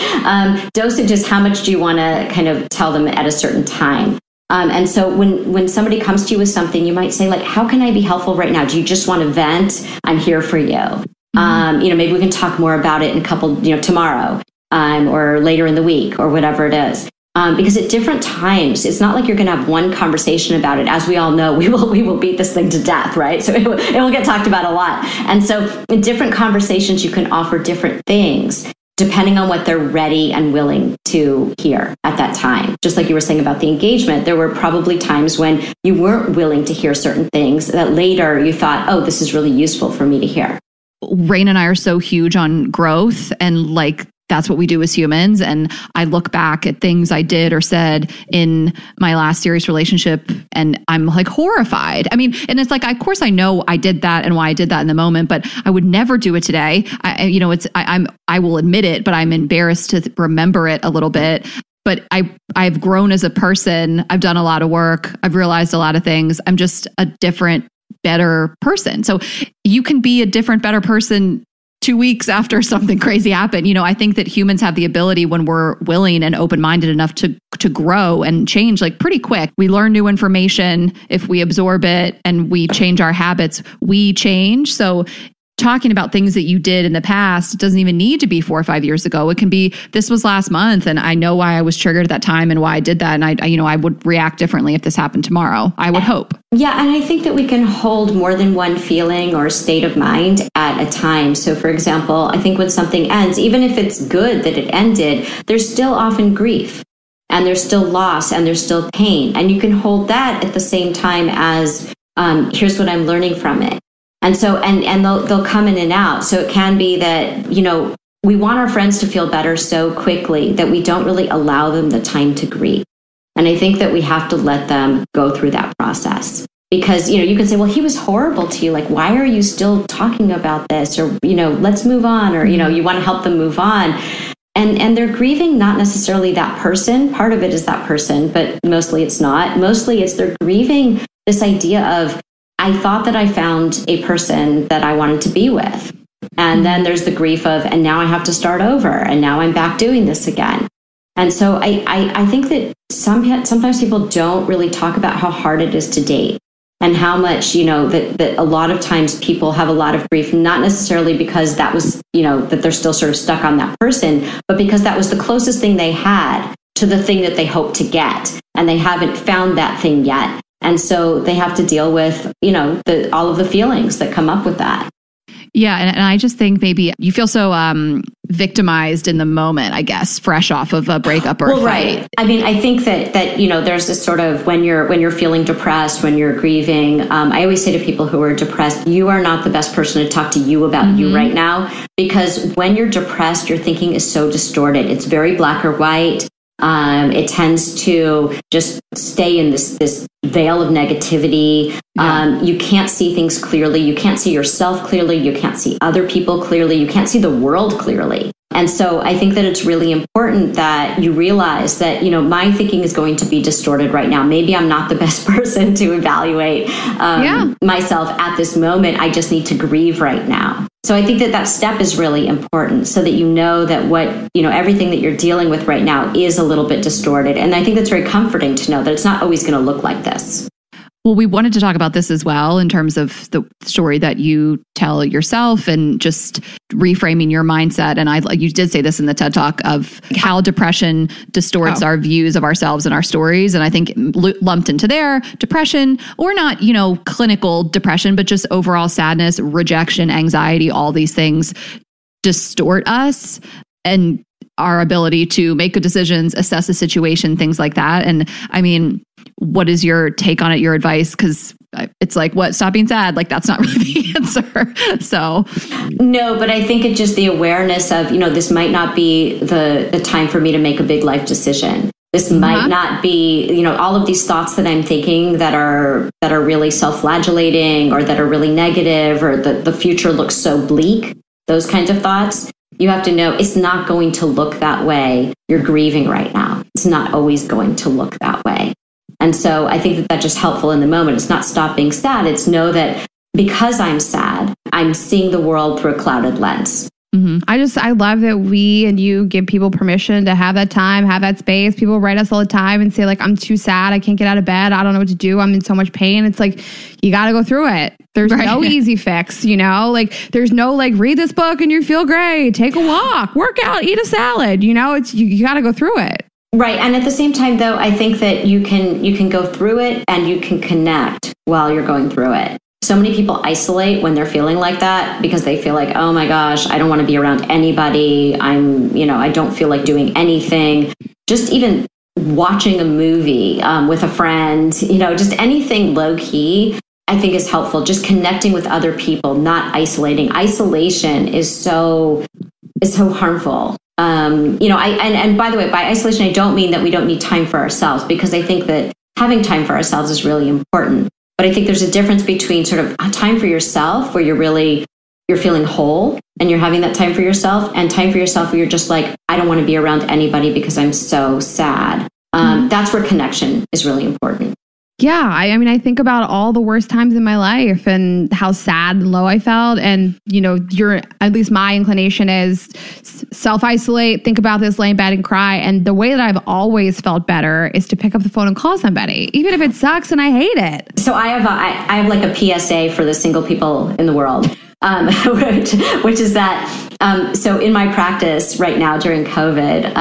[SPEAKER 2] Dosage is, how much do you want to kind of tell them at a certain time? And so when somebody comes to you with something, you might say, like, how can I be helpful right now? Do you just want to vent? I'm here for you. Maybe we can talk more about it in a couple, tomorrow, or later in the week, or whatever it is. Because at different times, it's not like you're going to have one conversation about it. As we all know, we will beat this thing to death, right? So it will get talked about a lot. And so in different conversations, you can offer different things depending on what they're ready and willing to hear at that time. Just like you were saying about the engagement, there were probably times when you weren't willing to hear certain things that later you thought, oh, this is really useful for me to hear.
[SPEAKER 1] Rain and I are so huge on growth, and that's what we do as humans. And I look back at things I did or said in my last serious relationship, and I'm horrified. I mean, and it's of course I know I did that and why I did that in the moment, but I would never do it today. I will admit it, but I'm embarrassed to remember it a little bit. But I've grown as a person. I've done a lot of work. I've realized a lot of things. I'm just a different, better person. So you can be a different, better person 2 weeks after something crazy happened. I think that humans have the ability, when we're willing and open-minded enough, to grow and change pretty quick. We learn new information. If we absorb it and we change our habits, we change. So talking about things that you did in the past, it doesn't even need to be 4 or 5 years ago. It can be, this was last month, and I know why I was triggered at that time and why I did that. And I would react differently if this happened tomorrow. I would hope.
[SPEAKER 2] Yeah. And I think that we can hold more than one feeling or state of mind at a time. So for example, I think when something ends, even if it's good that it ended, there's still often grief, and there's still loss, and there's still pain. And you can hold that at the same time as, here's what I'm learning from it. And so, and they'll come in and out. So it can be that, we want our friends to feel better so quickly that we don't really allow them the time to grieve. And I think that we have to let them go through that process, because, you can say, well, he was horrible to you. Why are you still talking about this? Or, let's move on. Or, you want to help them move on. And they're grieving not necessarily that person. Part of it is that person, but mostly it's not. Mostly it's they're grieving this idea of, I thought that I found a person that I wanted to be with. And then there's the grief of, and now I have to start over, and now I'm back doing this again. And so I think that sometimes people don't really talk about how hard it is to date, and how much, that a lot of times people have a lot of grief, not necessarily because that was, that they're still sort of stuck on that person, but because that was the closest thing they had to the thing that they hoped to get, and they haven't found that thing yet. And so they have to deal with, all of the feelings that come up with that.
[SPEAKER 1] Yeah. And I just think maybe you feel so victimized in the moment, I guess, fresh off of a breakup or a fight.
[SPEAKER 2] Right. I mean, I think that there's this sort of, when you're feeling depressed, when you're grieving, I always say to people who are depressed, you are not the best person to talk to you about you right now, because when you're depressed, your thinking is so distorted. It's very black or white. It tends to just stay in this veil of negativity. You can't see things clearly. You can't see yourself clearly. You can't see other people clearly. You can't see the world clearly. And so I think that it's really important that you realize that, my thinking is going to be distorted right now. Maybe I'm not the best person to evaluate myself at this moment. I just need to grieve right now. So I think that step is really important so that you know that everything that you're dealing with right now is a little bit distorted. And I think that's very comforting to know that it's not always going to look like this.
[SPEAKER 1] Well, we wanted to talk about this as well in terms of the story that you tell yourself and just reframing your mindset. And you did say this in the TED Talk of how depression distorts our views of ourselves and our stories. And I think lumped into there, depression, or not, clinical depression, but just overall sadness, rejection, anxiety, all these things distort us and our ability to make good decisions, assess a situation, things like that. And I mean, what is your take on it, your advice? Because it's like, stop being sad? Like, that's not really the answer. So.
[SPEAKER 2] No, but I think it's just the awareness of, this might not be the time for me to make a big life decision. This might not be, all of these thoughts that I'm thinking that are really self-flagellating or that are really negative or the future looks so bleak, those kinds of thoughts. You have to know it's not going to look that way. You're grieving right now. It's not always going to look that way. And so I think that's just helpful in the moment. It's not stop being sad. It's know that because I'm sad, I'm seeing the world through a clouded lens.
[SPEAKER 3] Mm-hmm. I love that we and you give people permission to have that time, have that space. People write us all the time and say like, I'm too sad. I can't get out of bed. I don't know what to do. I'm in so much pain. It's like, you got to go through it. There's no easy fix, like there's no like read this book and you feel great, take a walk, work out, eat a salad, it's, you got to go through it.
[SPEAKER 2] Right. And at the same time, though, I think that you can go through it and you can connect while you're going through it. So many people isolate when they're feeling like that because they feel like, oh my gosh, I don't want to be around anybody. I don't feel like doing anything. Just even watching a movie with a friend, just anything low key, I think is helpful. Just connecting with other people, not isolating. Isolation is so harmful. And by the way, by isolation, I don't mean that we don't need time for ourselves, because I think that having time for ourselves is really important. But I think there's a difference between sort of time for yourself where you're feeling whole and you're having that time for yourself, and time for yourself where you're just like, I don't want to be around anybody because I'm so sad. That's where connection is really important.
[SPEAKER 3] Yeah. I think about all the worst times in my life and how sad and low I felt. And, at least my inclination is self-isolate, think about this, lay in bed and cry. And the way that I've always felt better is to pick up the phone and call somebody, even if it sucks and I hate it.
[SPEAKER 2] So I have like a PSA for the single people in the world, which is that, so in my practice right now during COVID,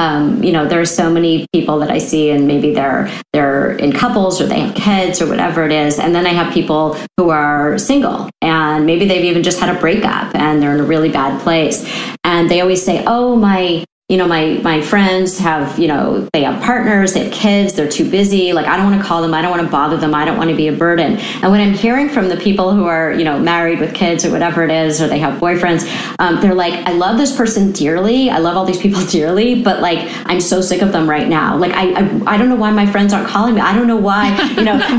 [SPEAKER 2] there are so many people that I see, and maybe they're in couples or they have kids or whatever it is. And then I have people who are single and maybe they've even just had a breakup and they're in a really bad place. And they always say, oh, my friends have, they have partners, they have kids, they're too busy. Like, I don't want to call them. I don't want to bother them. I don't want to be a burden. And when I'm hearing from the people who are, married with kids or whatever it is, or they have boyfriends, they're like, I love this person dearly. I love all these people dearly, but like, I'm so sick of them right now. Like, I don't know why my friends aren't calling me. I don't know why,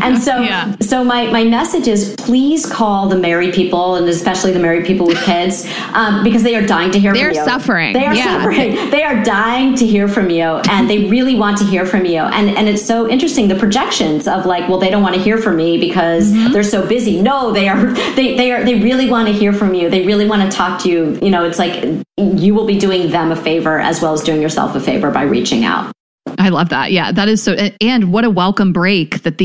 [SPEAKER 2] and so, so my message is please call the married people, and especially the married people with kids, because they are dying to hear from you.
[SPEAKER 3] They're suffering.
[SPEAKER 2] They are suffering. They are dying to hear from you, and they really want to hear from you. And it's so interesting, the projections of like, well, they don't want to hear from me because they're so busy. No, they really want to hear from you. They really want to talk to you. It's like you will be doing them a favor as well as doing yourself a favor by reaching out.
[SPEAKER 1] I love that. Yeah, that is so. And what a welcome break that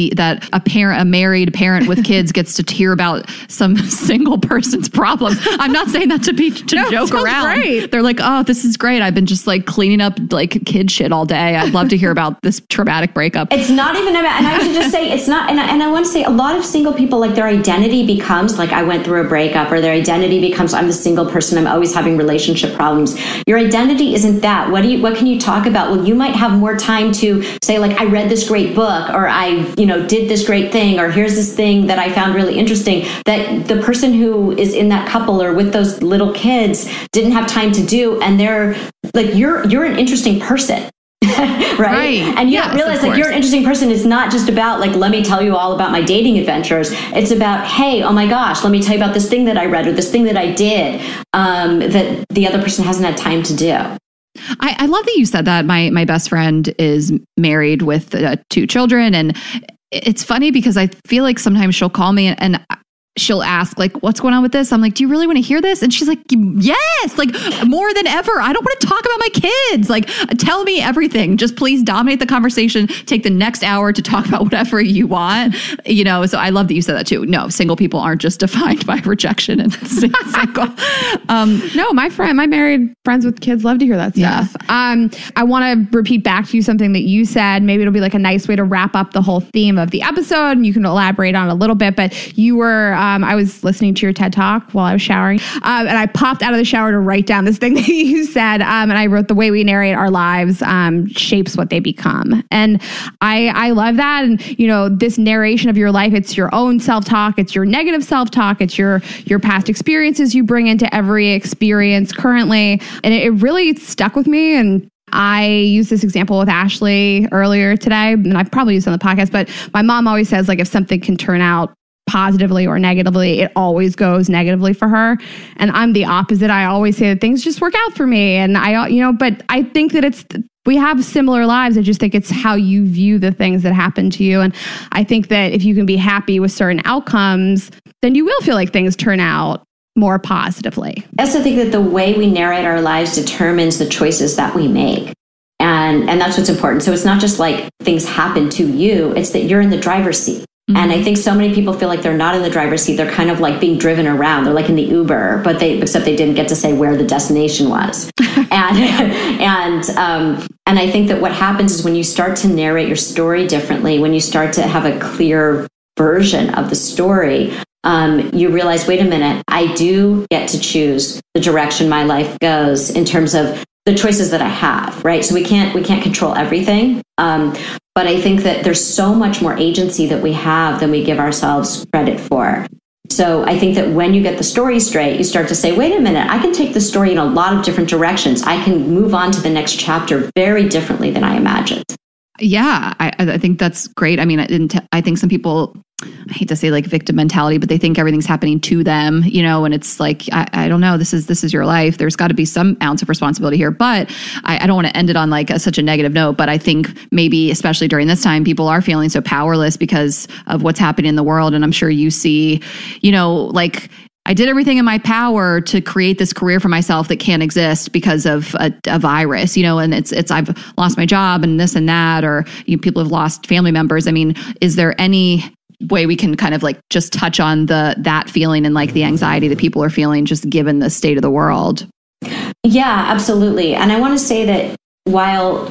[SPEAKER 1] a married parent with kids gets to hear about some single person's problems. I'm not saying that to joke around. Great. They're like, oh, this is great. I've been just like cleaning up like kid shit all day. I'd love to hear about this traumatic breakup.
[SPEAKER 2] It's not even about, and I should just say it's not. And I want to say a lot of single people, like their identity becomes like, I went through a breakup, or their identity becomes, I'm the single person. I'm always having relationship problems. Your identity isn't that. What can you talk about? Well, you might have more time to say like, I read this great book, or I, did this great thing, or here's this thing that I found really interesting that the person who is in that couple or with those little kids didn't have time to do. And they're like, you're an interesting person. right? And you don't realize like you're an interesting person. It's not just about like, let me tell you all about my dating adventures. It's about, hey, oh my gosh, let me tell you about this thing that I read or this thing that I did that the other person hasn't had time to do.
[SPEAKER 1] I love that you said that. My best friend is married with 2 children, and it's funny because I feel like sometimes she'll call me and she'll ask like, what's going on with this? I'm like, do you really want to hear this? And she's like, yes, like more than ever. I don't want to talk about my kids. Like, tell me everything. Just please dominate the conversation. Take the next hour to talk about whatever you want. You know, so I love that you said that too. No, single people aren't just defined by rejection and single.
[SPEAKER 3] No, my married friends with kids love to hear that stuff. Yeah. I want to repeat back to you something that you said. Maybe it'll be like a nice way to wrap up the whole theme of the episode, and you can elaborate on it a little bit. But you were, I was listening to your TED Talk while I was showering, and I popped out of the shower to write down this thing that you said, and I wrote, the way we narrate our lives shapes what they become. And I love that. And, you know, this narration of your life, it's your own self-talk, it's your negative self-talk, it's your past experiences you bring into every experience currently. And it really stuck with me. And I used this example with Ashley earlier today, and I've probably used it on the podcast, but my mom always says, like, if something can turn out positively or negatively, it always goes negatively for her. And I'm the opposite. I always say that things just work out for me. And but I think that we have similar lives. I just think it's how you view the things that happen to you. And I think that if you can be happy with certain outcomes, then you will feel like things turn out more positively.
[SPEAKER 2] I also think that the way we narrate our lives determines the choices that we make. And that's what's important. So it's not just like things happen to you, it's that you're in the driver's seat. Mm-hmm. And I think so many people feel like they're not in the driver's seat. They're kind of like being driven around. They're like in the Uber, except they didn't get to say where the destination was. And I think that what happens is when you start to narrate your story differently, when you start to have a clear version of the story, you realize, wait a minute, I do get to choose the direction my life goes in terms of the choices that I have, right? So we can't control everything. But I think that there's so much more agency that we have than we give ourselves credit for. So I think that when you get the story straight, you start to say, wait a minute, I can take the story in a lot of different directions. I can move on to the next chapter very differently than I imagined.
[SPEAKER 1] Yeah, I think that's great. I mean, I think some people, I hate to say like victim mentality, but they think everything's happening to them, you know, and it's like, I don't know, this is your life. There's got to be some ounce of responsibility here, but I don't want to end it on like such a negative note. But I think maybe, especially during this time, people are feeling so powerless because of what's happening in the world. And I'm sure you see, you know, like, I did everything in my power to create this career for myself that can't exist because of a virus, you know, and it's I've lost my job and this and that, or people have lost family members. I mean, is there any way we can kind of like just touch on that feeling and like the anxiety that people are feeling just given the state of the world?
[SPEAKER 2] Yeah, absolutely. And I want to say that while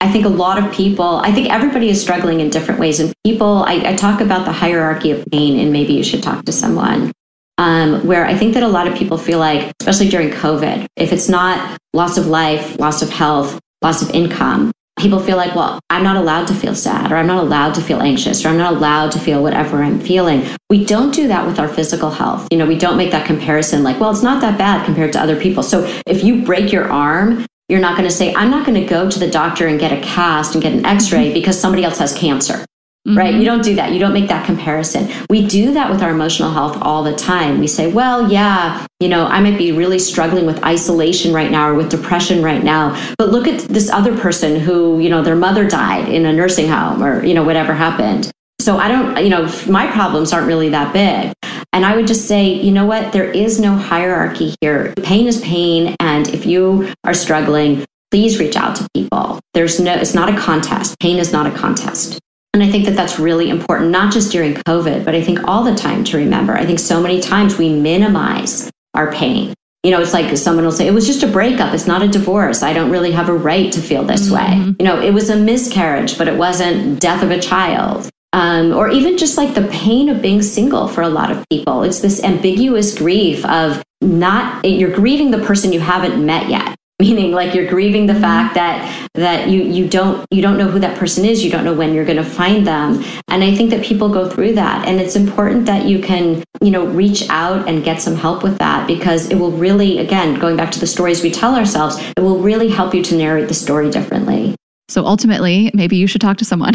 [SPEAKER 2] I think a lot of people, I think everybody is struggling in different ways. And people, I talk about the hierarchy of pain, and maybe you should talk to someone. Where I think that a lot of people feel like, especially during COVID, if it's not loss of life, loss of health, loss of income, people feel like, well, I'm not allowed to feel sad, or I'm not allowed to feel anxious, or I'm not allowed to feel whatever I'm feeling. We don't do that with our physical health. You know, we don't make that comparison like, well, it's not that bad compared to other people. So if you break your arm, you're not going to say, I'm not going to go to the doctor and get a cast and get an x-ray because somebody else has cancer. Mm-hmm. Right? You don't do that. You don't make that comparison. We do that with our emotional health all the time. We say, well, yeah, you know, I might be really struggling with isolation right now or with depression right now, but look at this other person who, you know, their mother died in a nursing home or, you know, whatever happened. So I don't, you know, my problems aren't really that big. And I would just say, you know what? There is no hierarchy here. Pain is pain. And if you are struggling, please reach out to people. It's not a contest. Pain is not a contest. And I think that that's really important, not just during COVID, but I think all the time to remember. I think so many times we minimize our pain. You know, it's like someone will say, it was just a breakup. It's not a divorce. I don't really have a right to feel this way. You know, it was a miscarriage, but it wasn't death of a child. Or even just like the pain of being single for a lot of people. It's this ambiguous grief of you're grieving the person you haven't met yet. Meaning like you're grieving the fact that you don't know who that person is. You don't know when you're going to find them. And I think that people go through that. And it's important that you can, you know, reach out and get some help with that, because it will really, again, going back to the stories we tell ourselves, it will really help you to narrate the story differently.
[SPEAKER 1] So ultimately, maybe you should talk to someone.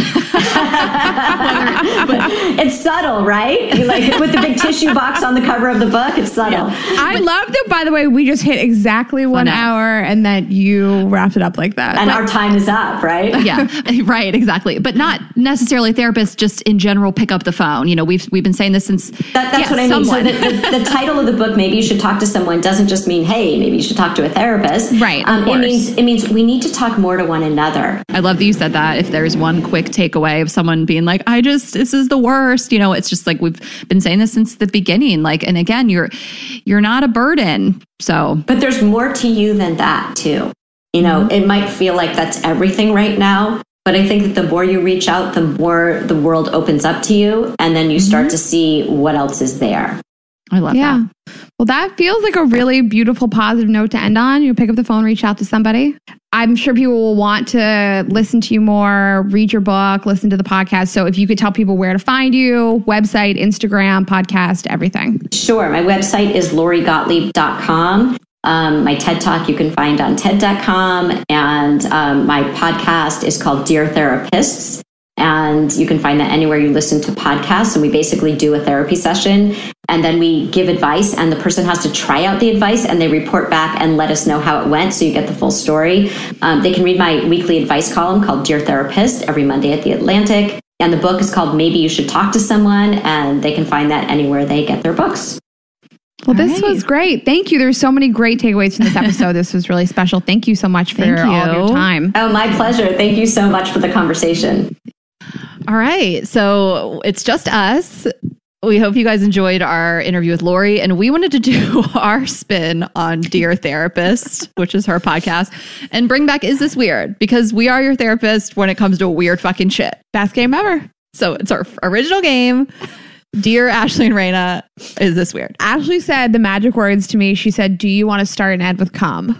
[SPEAKER 2] It's subtle, right? Like with the big tissue box on the cover of the book, it's subtle.
[SPEAKER 3] Yeah. I love that, by the way, we just hit exactly 1 hour and that you wrapped it up like that.
[SPEAKER 2] And our time is up, right?
[SPEAKER 1] Yeah, right, exactly. But not necessarily therapists, just in general, pick up the phone. You know, we've been saying this since
[SPEAKER 2] that's what I mean. So the title of the book, Maybe You Should Talk to Someone, doesn't just mean, hey, maybe you should talk to a therapist.
[SPEAKER 3] Right.
[SPEAKER 2] It means we need to talk more to one another.
[SPEAKER 1] I love that you said that. If there's one quick takeaway of someone being like, this is the worst, you know, it's just like, we've been saying this since the beginning. Like, and again, you're not a burden. So,
[SPEAKER 2] but there's more to you than that too. You know, it might feel like that's everything right now, but I think that the more you reach out, the more the world opens up to you. And then you start to see what else is there.
[SPEAKER 1] I love that.
[SPEAKER 3] Well, that feels like a really beautiful, positive note to end on. You pick up the phone, reach out to somebody. I'm sure people will want to listen to you more, read your book, listen to the podcast. So if you could tell people where to find you, website, Instagram, podcast, everything.
[SPEAKER 2] Sure. My website is lorigottlieb.com. My TED Talk you can find on TED.com. And my podcast is called Dear Therapists. And you can find that anywhere you listen to podcasts. And we basically do a therapy session. And then we give advice. And the person has to try out the advice. And they report back and let us know how it went. So you get the full story. They can read my weekly advice column called Dear Therapist every Monday at The Atlantic. And the book is called Maybe You Should Talk to Someone. And they can find that anywhere they get their books.
[SPEAKER 3] Well, this was great. Thank you. There's so many great takeaways from this episode. This was really special. Thank you so much for all of your time.
[SPEAKER 2] Oh, my pleasure. Thank you so much for the conversation.
[SPEAKER 1] All right. So it's just us. We hope you guys enjoyed our interview with Lori, and we wanted to do our spin on Dear Therapist, which is her podcast, and bring back Is This Weird? Because we are your therapist when it comes to weird fucking shit.
[SPEAKER 3] Best game ever.
[SPEAKER 1] So it's our original game. Dear Ashley and Raina, is this weird?
[SPEAKER 3] Ashley said the magic words to me. She said, do you want to start and end with cum?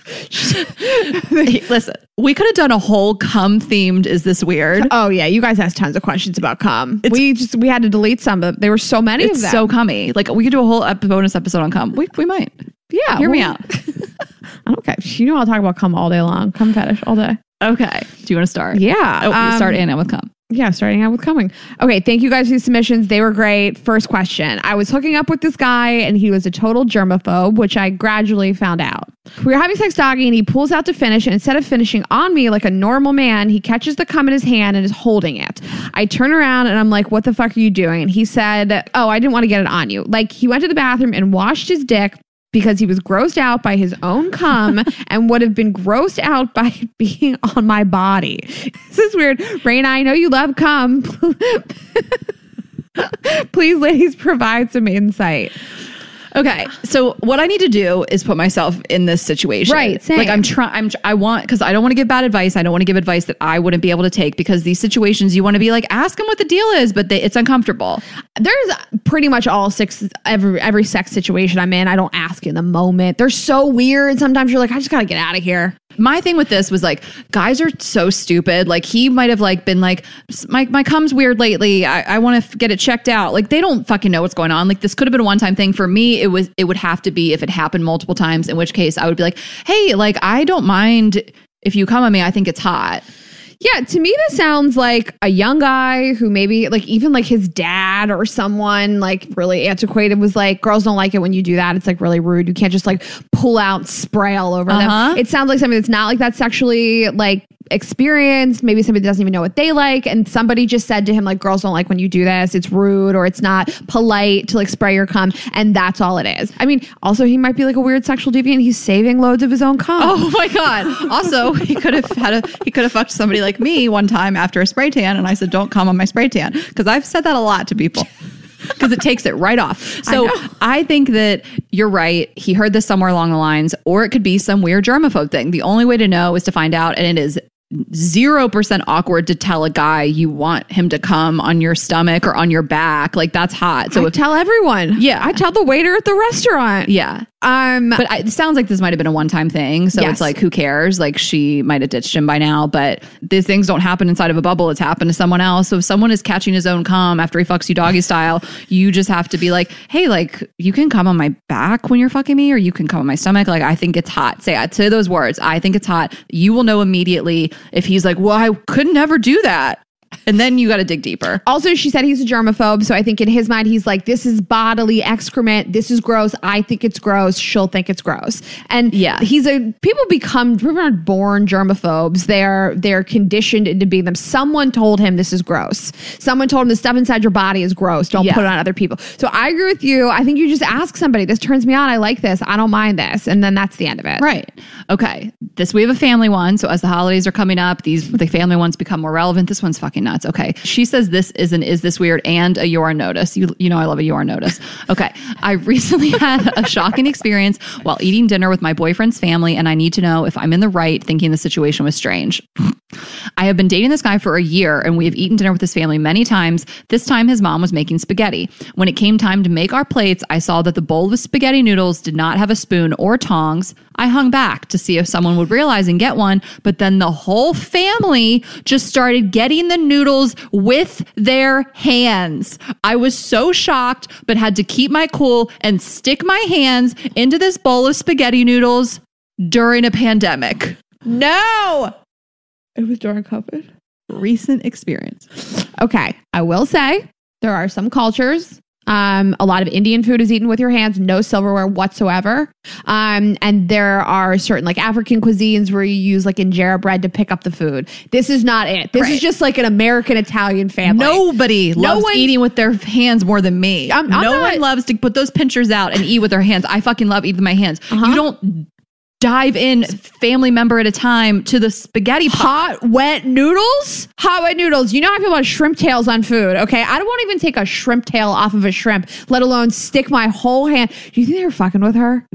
[SPEAKER 1] Hey, listen, we could have done a whole cum themed Is This Weird?
[SPEAKER 3] Oh yeah, you guys asked tons of questions about cum. We had to delete some, but there were so many of them.
[SPEAKER 1] It's so cummy. Like, we could do a whole bonus episode on cum. We might.
[SPEAKER 3] Yeah.
[SPEAKER 1] Hear me out.
[SPEAKER 3] Okay. You know I'll talk about cum all day long. Cum fetish all day.
[SPEAKER 1] Okay. Do you want to start?
[SPEAKER 3] Yeah.
[SPEAKER 1] You start and end with cum.
[SPEAKER 3] Yeah, starting out with coming. Okay, thank you guys for these submissions. They were great. First question. I was hooking up with this guy and he was a total germaphobe, which I gradually found out. We were having sex doggy and he pulls out to finish, and instead of finishing on me like a normal man, he catches the cum in his hand and is holding it. I turn around and I'm like, what the fuck are you doing? And he said, oh, I didn't want to get it on you. Like, he went to the bathroom and washed his dick because he was grossed out by his own cum and would have been grossed out by being on my body. This is weird. Raina, I know you love cum. Please, ladies, provide some insight.
[SPEAKER 1] Okay, so what I need to do is put myself in this situation.
[SPEAKER 3] Right, same.
[SPEAKER 1] Like, because I don't want to give bad advice. I don't want to give advice that I wouldn't be able to take, because these situations you want to be like, ask them what the deal is, but it's uncomfortable.
[SPEAKER 3] There's pretty much every sex situation I'm in, I don't ask in the moment. They're so weird. Sometimes you're like, I just got to get out of here.
[SPEAKER 1] My thing with this was like, guys are so stupid. Like, he might have like been like, my cum's weird lately. I want to get it checked out. Like, they don't fucking know what's going on. Like, this could have been a one-time thing. For me, it would have to be if it happened multiple times, in which case I would be like, hey, like, I don't mind if you come on me. I think it's hot.
[SPEAKER 3] Yeah, to me, this sounds like a young guy who maybe like even like his dad or someone like really antiquated was like, girls don't like it when you do that. It's like really rude. You can't just like pull out spray all over them. It sounds like something that's not like that sexually like experienced. Maybe somebody doesn't even know what they like. And somebody just said to him like, girls don't like when you do this. It's rude, or it's not polite to like spray your cum. And that's all it is. I mean, also he might be like a weird sexual deviant. He's saving loads of his own cum.
[SPEAKER 1] Oh my God. Also, he could have fucked somebody like me one time after a spray tan, and I said, don't come on my spray tan, because I've said that a lot to people because it takes it right off. So I think that you're right. He heard this somewhere along the lines, or it could be some weird germaphobe thing. The only way to know is to find out, and it is 0% awkward to tell a guy you want him to come on your stomach or on your back. Like, that's hot. So
[SPEAKER 3] I tell everyone.
[SPEAKER 1] Yeah.
[SPEAKER 3] I tell the waiter at the restaurant.
[SPEAKER 1] Yeah. But it sounds like this might have been a one-time thing. So it's like, who cares? Like, she might have ditched him by now, but these things don't happen inside of a bubble. It's happened to someone else. So if someone is catching his own cum after he fucks you doggy style, you just have to be like, hey, like, you can come on my back when you're fucking me, or you can come on my stomach. Like, I think it's hot. Say those words. I think it's hot. You will know immediately if he's like, well, I could never do that. And then you got to dig deeper.
[SPEAKER 3] Also, she said he's a germaphobe. So I think in his mind, he's like, this is bodily excrement. This is gross. I think it's gross. She'll think it's gross. And people aren't born germaphobes. They're conditioned into being them. Someone told him this is gross. Someone told him the stuff inside your body is gross. Don't put it on other people. So I agree with you. I think you just ask somebody, this turns me on. I like this. I don't mind this. And then that's the end of it.
[SPEAKER 1] Right. Okay. We have a family one. So as the holidays are coming up, the family ones become more relevant. This one's fucking nuts. Okay. She says this is an is this weird and a your notice. You know I love a your notice. Okay. I recently had a shocking experience while eating dinner with my boyfriend's family, and I need to know if I'm in the right thinking the situation was strange. I have been dating this guy for a year, and we have eaten dinner with his family many times. This time his mom was making spaghetti. When it came time to make our plates, I saw that the bowl of spaghetti noodles did not have a spoon or tongs. I hung back to see if someone would realize and get one, but then the whole family just started getting the noodles with their hands. I was so shocked, but had to keep my cool and stick my hands into this bowl of spaghetti noodles during a pandemic.
[SPEAKER 3] No! It was during COVID.
[SPEAKER 1] Recent experience.
[SPEAKER 3] Okay. I will say there are some cultures. A lot of Indian food is eaten with your hands, no silverware whatsoever. And there are certain like African cuisines where you use like injera bread to pick up the food. This is not it. This is just like an American Italian family.
[SPEAKER 1] Nobody loves eating with their hands more than me. No one loves to put those pinchers out and eat with their hands. I fucking love eating with my hands. You don't dive in family member at a time to the spaghetti pot.
[SPEAKER 3] Hot, wet noodles? Hot, wet noodles. You know how I feel about shrimp tails on food, okay? I won't even take a shrimp tail off of a shrimp, let alone stick my whole hand. Do you think they were fucking with her?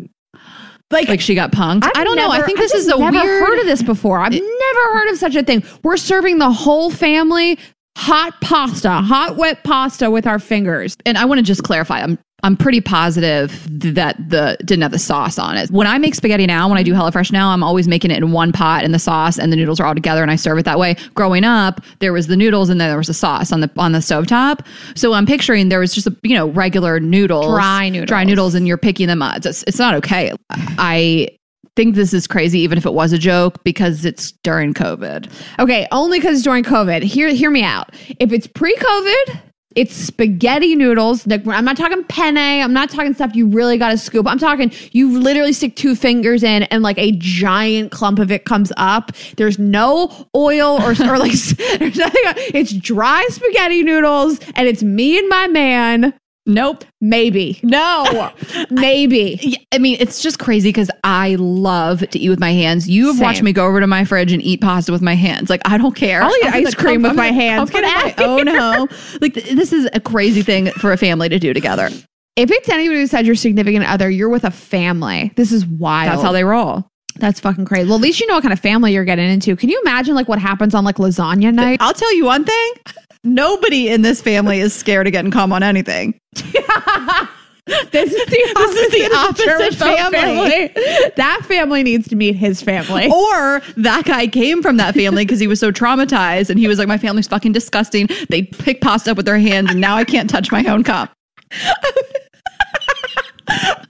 [SPEAKER 1] Like she got punked? I don't know. I think this is a weird...
[SPEAKER 3] I've never heard of this before. I've never heard of such a thing. We're serving the whole family hot pasta, hot, wet pasta with our fingers.
[SPEAKER 1] And I want to just clarify, I'm pretty positive that didn't have the sauce on it. When I make spaghetti now, when I do HelloFresh now, I'm always making it in one pot and the sauce and the noodles are all together and I serve it that way. Growing up, there was the noodles and then there was a sauce on the stovetop. So I'm picturing there was just regular noodles.
[SPEAKER 3] Dry noodles.
[SPEAKER 1] And you're picking them up. It's not okay. I think this is crazy, even if it was a joke, because it's during COVID.
[SPEAKER 3] Okay, only because it's during COVID. Hear me out. If it's pre-COVID, it's spaghetti noodles. I'm not talking penne. I'm not talking stuff you really got to scoop. I'm talking you literally stick 2 fingers in and like a giant clump of it comes up. There's no oil or like there's nothing. It's dry spaghetti noodles and it's me and my man.
[SPEAKER 1] Nope.
[SPEAKER 3] Maybe. No. Maybe.
[SPEAKER 1] I mean, it's just crazy because I love to eat with my hands. You have watched me go over to my fridge and eat pasta with my hands. Like, I don't care.
[SPEAKER 3] I'll eat ice cream with my hands.
[SPEAKER 1] Get out my own home. Like, this is a crazy thing for a family to do together.
[SPEAKER 3] If it's anybody besides your significant other, you're with a family. This is wild.
[SPEAKER 1] That's how they roll.
[SPEAKER 3] That's fucking crazy. Well, at least you know what kind of family you're getting into. Can you imagine like what happens on like lasagna night?
[SPEAKER 1] I'll tell you one thing. Nobody in this family is scared of getting cum on anything.
[SPEAKER 3] This is the opposite family. That family needs to meet his family.
[SPEAKER 1] Or that guy came from that family because he was so traumatized and he was like, my family's fucking disgusting. They pick pasta up with their hands and now I can't touch my own cum.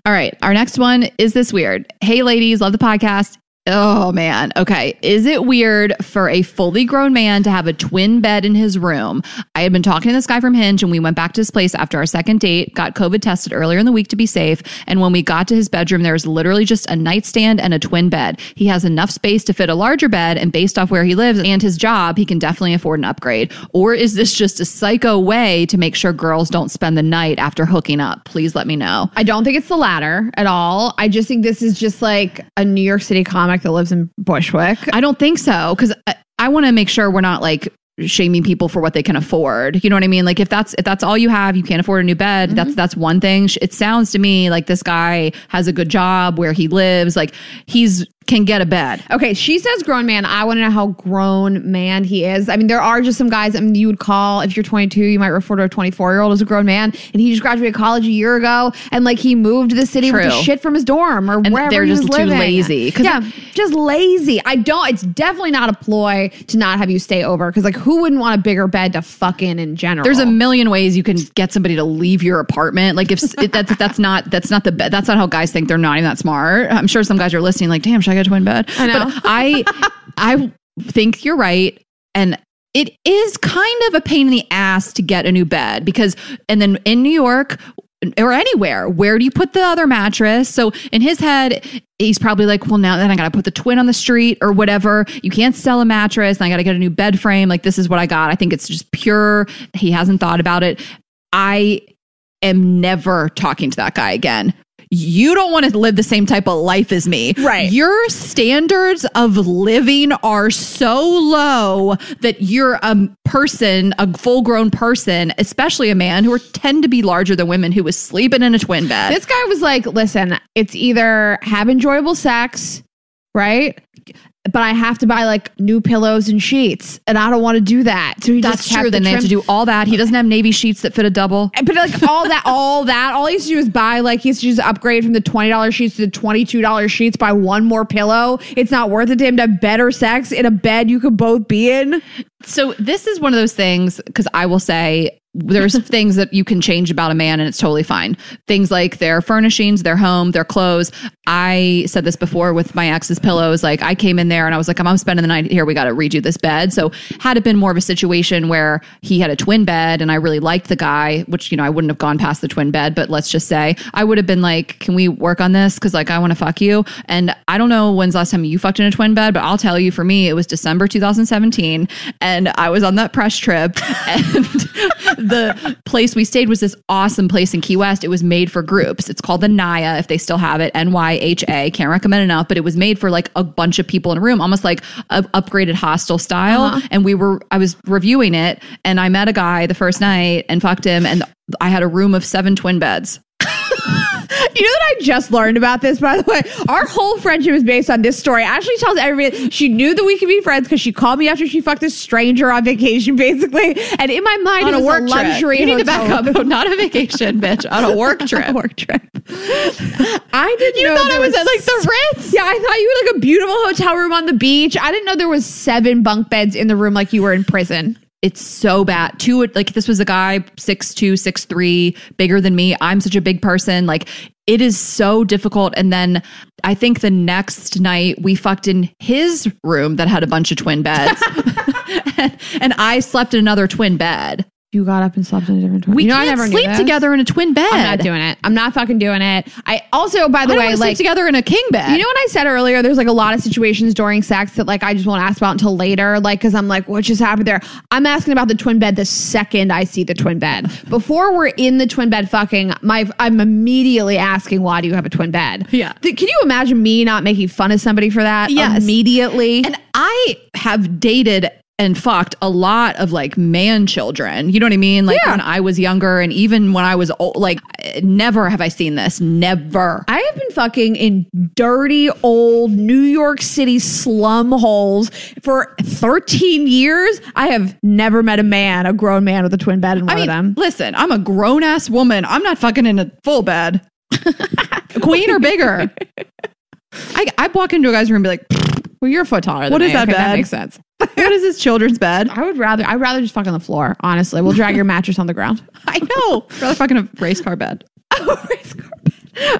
[SPEAKER 1] All right. Our next one is this weird. Hey, ladies, love the podcast. Oh, man. Okay. Is it weird for a fully grown man to have a twin bed in his room? I had been talking to this guy from Hinge and we went back to his place after our second date, got COVID tested earlier in the week to be safe. And when we got to his bedroom, there was literally just a nightstand and a twin bed. He has enough space to fit a larger bed, and based off where he lives and his job, he can definitely afford an upgrade. Or is this just a psycho way to make sure girls don't spend the night after hooking up? Please let me know.
[SPEAKER 3] I don't think it's the latter at all. I just think this is just like a New York City comic that lives in Bushwick.
[SPEAKER 1] I don't think so, because I want to make sure we're not like shaming people for what they can afford. You know what I mean? Like if that's all you have, you can't afford a new bed. That's one thing. It sounds to me like this guy has a good job where he lives. Like he's can get a bed.
[SPEAKER 3] Okay, she says grown man. I want to know how grown man he is. I mean, there are just some guys, you would call, if you're 22, you might refer to a 24-year-old as a grown man. And he just graduated college a year ago. And like he moved to the city with the shit from his dorm or
[SPEAKER 1] and
[SPEAKER 3] wherever
[SPEAKER 1] they're
[SPEAKER 3] he was
[SPEAKER 1] just too
[SPEAKER 3] living.
[SPEAKER 1] lazy.
[SPEAKER 3] Yeah, just lazy. It's definitely not a ploy to not have you stay over. Because like who wouldn't want a bigger bed to fuck in general?
[SPEAKER 1] There's a million ways you can get somebody to leave your apartment. Like if that's not the bed. That's not how guys think. They're not even that smart. I'm sure some guys are listening like, damn, should I get a twin bed?
[SPEAKER 3] I know.
[SPEAKER 1] But I think you're right. And it is kind of a pain in the ass to get a new bed and then in New York or anywhere, where do you put the other mattress? So in his head, he's probably like, well, now then I got to put the twin on the street or whatever. You can't sell a mattress and I got to get a new bed frame. Like this is what I got. I think it's just pure. He hasn't thought about it. I am never talking to that guy again. You don't want to live the same type of life as me.
[SPEAKER 3] Right.
[SPEAKER 1] Your standards of living are so low that you're a full-grown person, especially a man who tend to be larger than women who was sleeping in a twin bed.
[SPEAKER 3] This guy was like, listen, it's either have enjoyable sex, right? But I have to buy like new pillows and sheets, and I don't want to do that. So
[SPEAKER 1] that's true. Then they have to do all that. He doesn't have navy sheets that fit a double.
[SPEAKER 3] But like all he has to do is buy he has to just upgrade from the $20 sheets to the $22 sheets, buy one more pillow. It's not worth it to him to have better sex in a bed you could both be in.
[SPEAKER 1] So this is one of those things, because I will say there's things that you can change about a man and it's totally fine. Things like their furnishings, their home, their clothes. I said this before with my ex's pillows. Like I came in there and I was like, I'm spending the night here. We got to redo this bed. So had it been more of a situation where he had a twin bed and I really liked the guy, which, I wouldn't have gone past the twin bed, but let's just say I would have been like, can we work on this? Cause like, I want to fuck you. And I don't know when's the last time you fucked in a twin bed, but I'll tell you, for me, it was December 2017. And I was on that press trip and the place we stayed was this awesome place in Key West. It was made for groups. It's called the Naya, if they still have it, NYHA. Can't recommend enough, but it was made for like a bunch of people in a room, almost like an upgraded hostel style. Uh-huh. And I was reviewing it and I met a guy the first night and fucked him. And I had a room of 7 twin beds.
[SPEAKER 3] You know that I just learned about this, by the way? Our whole friendship is based on this story. Ashley tells everybody she knew that we could be friends because she called me after she fucked a stranger on vacation, basically. And in my mind,
[SPEAKER 1] on
[SPEAKER 3] it was
[SPEAKER 1] a work
[SPEAKER 3] luxury
[SPEAKER 1] trip. You need to back up. Not a vacation, bitch. On a work trip.
[SPEAKER 3] A work trip. I didn't
[SPEAKER 1] you
[SPEAKER 3] know.
[SPEAKER 1] You thought I was at like the Ritz?
[SPEAKER 3] Yeah, I thought you were like a beautiful hotel room on the beach. I didn't know there was 7 bunk beds in the room like you were in prison.
[SPEAKER 1] It's so bad. This was a guy 6'2", 6'3", bigger than me. I'm such a big person. Like, it is so difficult. And then I think the next night we fucked in his room that had a bunch of twin beds. and I slept in another twin bed.
[SPEAKER 3] You got up and slept in a different twin.
[SPEAKER 1] We can't sleep together in a twin bed.
[SPEAKER 3] I'm not doing it. I'm not fucking doing it. I also, by the way,
[SPEAKER 1] sleep together in a king bed.
[SPEAKER 3] You know what I said earlier? There's like a lot of situations during sex that like I just won't ask about until later. Like, because I'm like, what just happened there? I'm asking about the twin bed the second I see the twin bed. Before we're in the twin bed fucking, I'm immediately asking, why do you have a twin bed?
[SPEAKER 1] Yeah.
[SPEAKER 3] Can you imagine me not making fun of somebody for that?
[SPEAKER 1] Yes.
[SPEAKER 3] Immediately.
[SPEAKER 1] And I have dated and fucked a lot of like man children. You know what I mean? Like when I was younger and even when I was old, like never have I seen this. Never.
[SPEAKER 3] I have been fucking in dirty old New York City slum holes for 13 years. I have never met a grown man with a twin bed in one of them.
[SPEAKER 1] Listen, I'm a grown ass woman. I'm not fucking in a full bed. Queen or bigger. I walk into a guy's room and be like,
[SPEAKER 3] well, you're a foot taller than
[SPEAKER 1] what
[SPEAKER 3] me.
[SPEAKER 1] Is that
[SPEAKER 3] okay,
[SPEAKER 1] bed?
[SPEAKER 3] That makes sense.
[SPEAKER 1] What is this children's bed?
[SPEAKER 3] I'd rather just fuck on the floor, honestly. We'll drag your mattress on the ground.
[SPEAKER 1] I know. I'd rather fucking a race car bed.
[SPEAKER 3] Race car bed.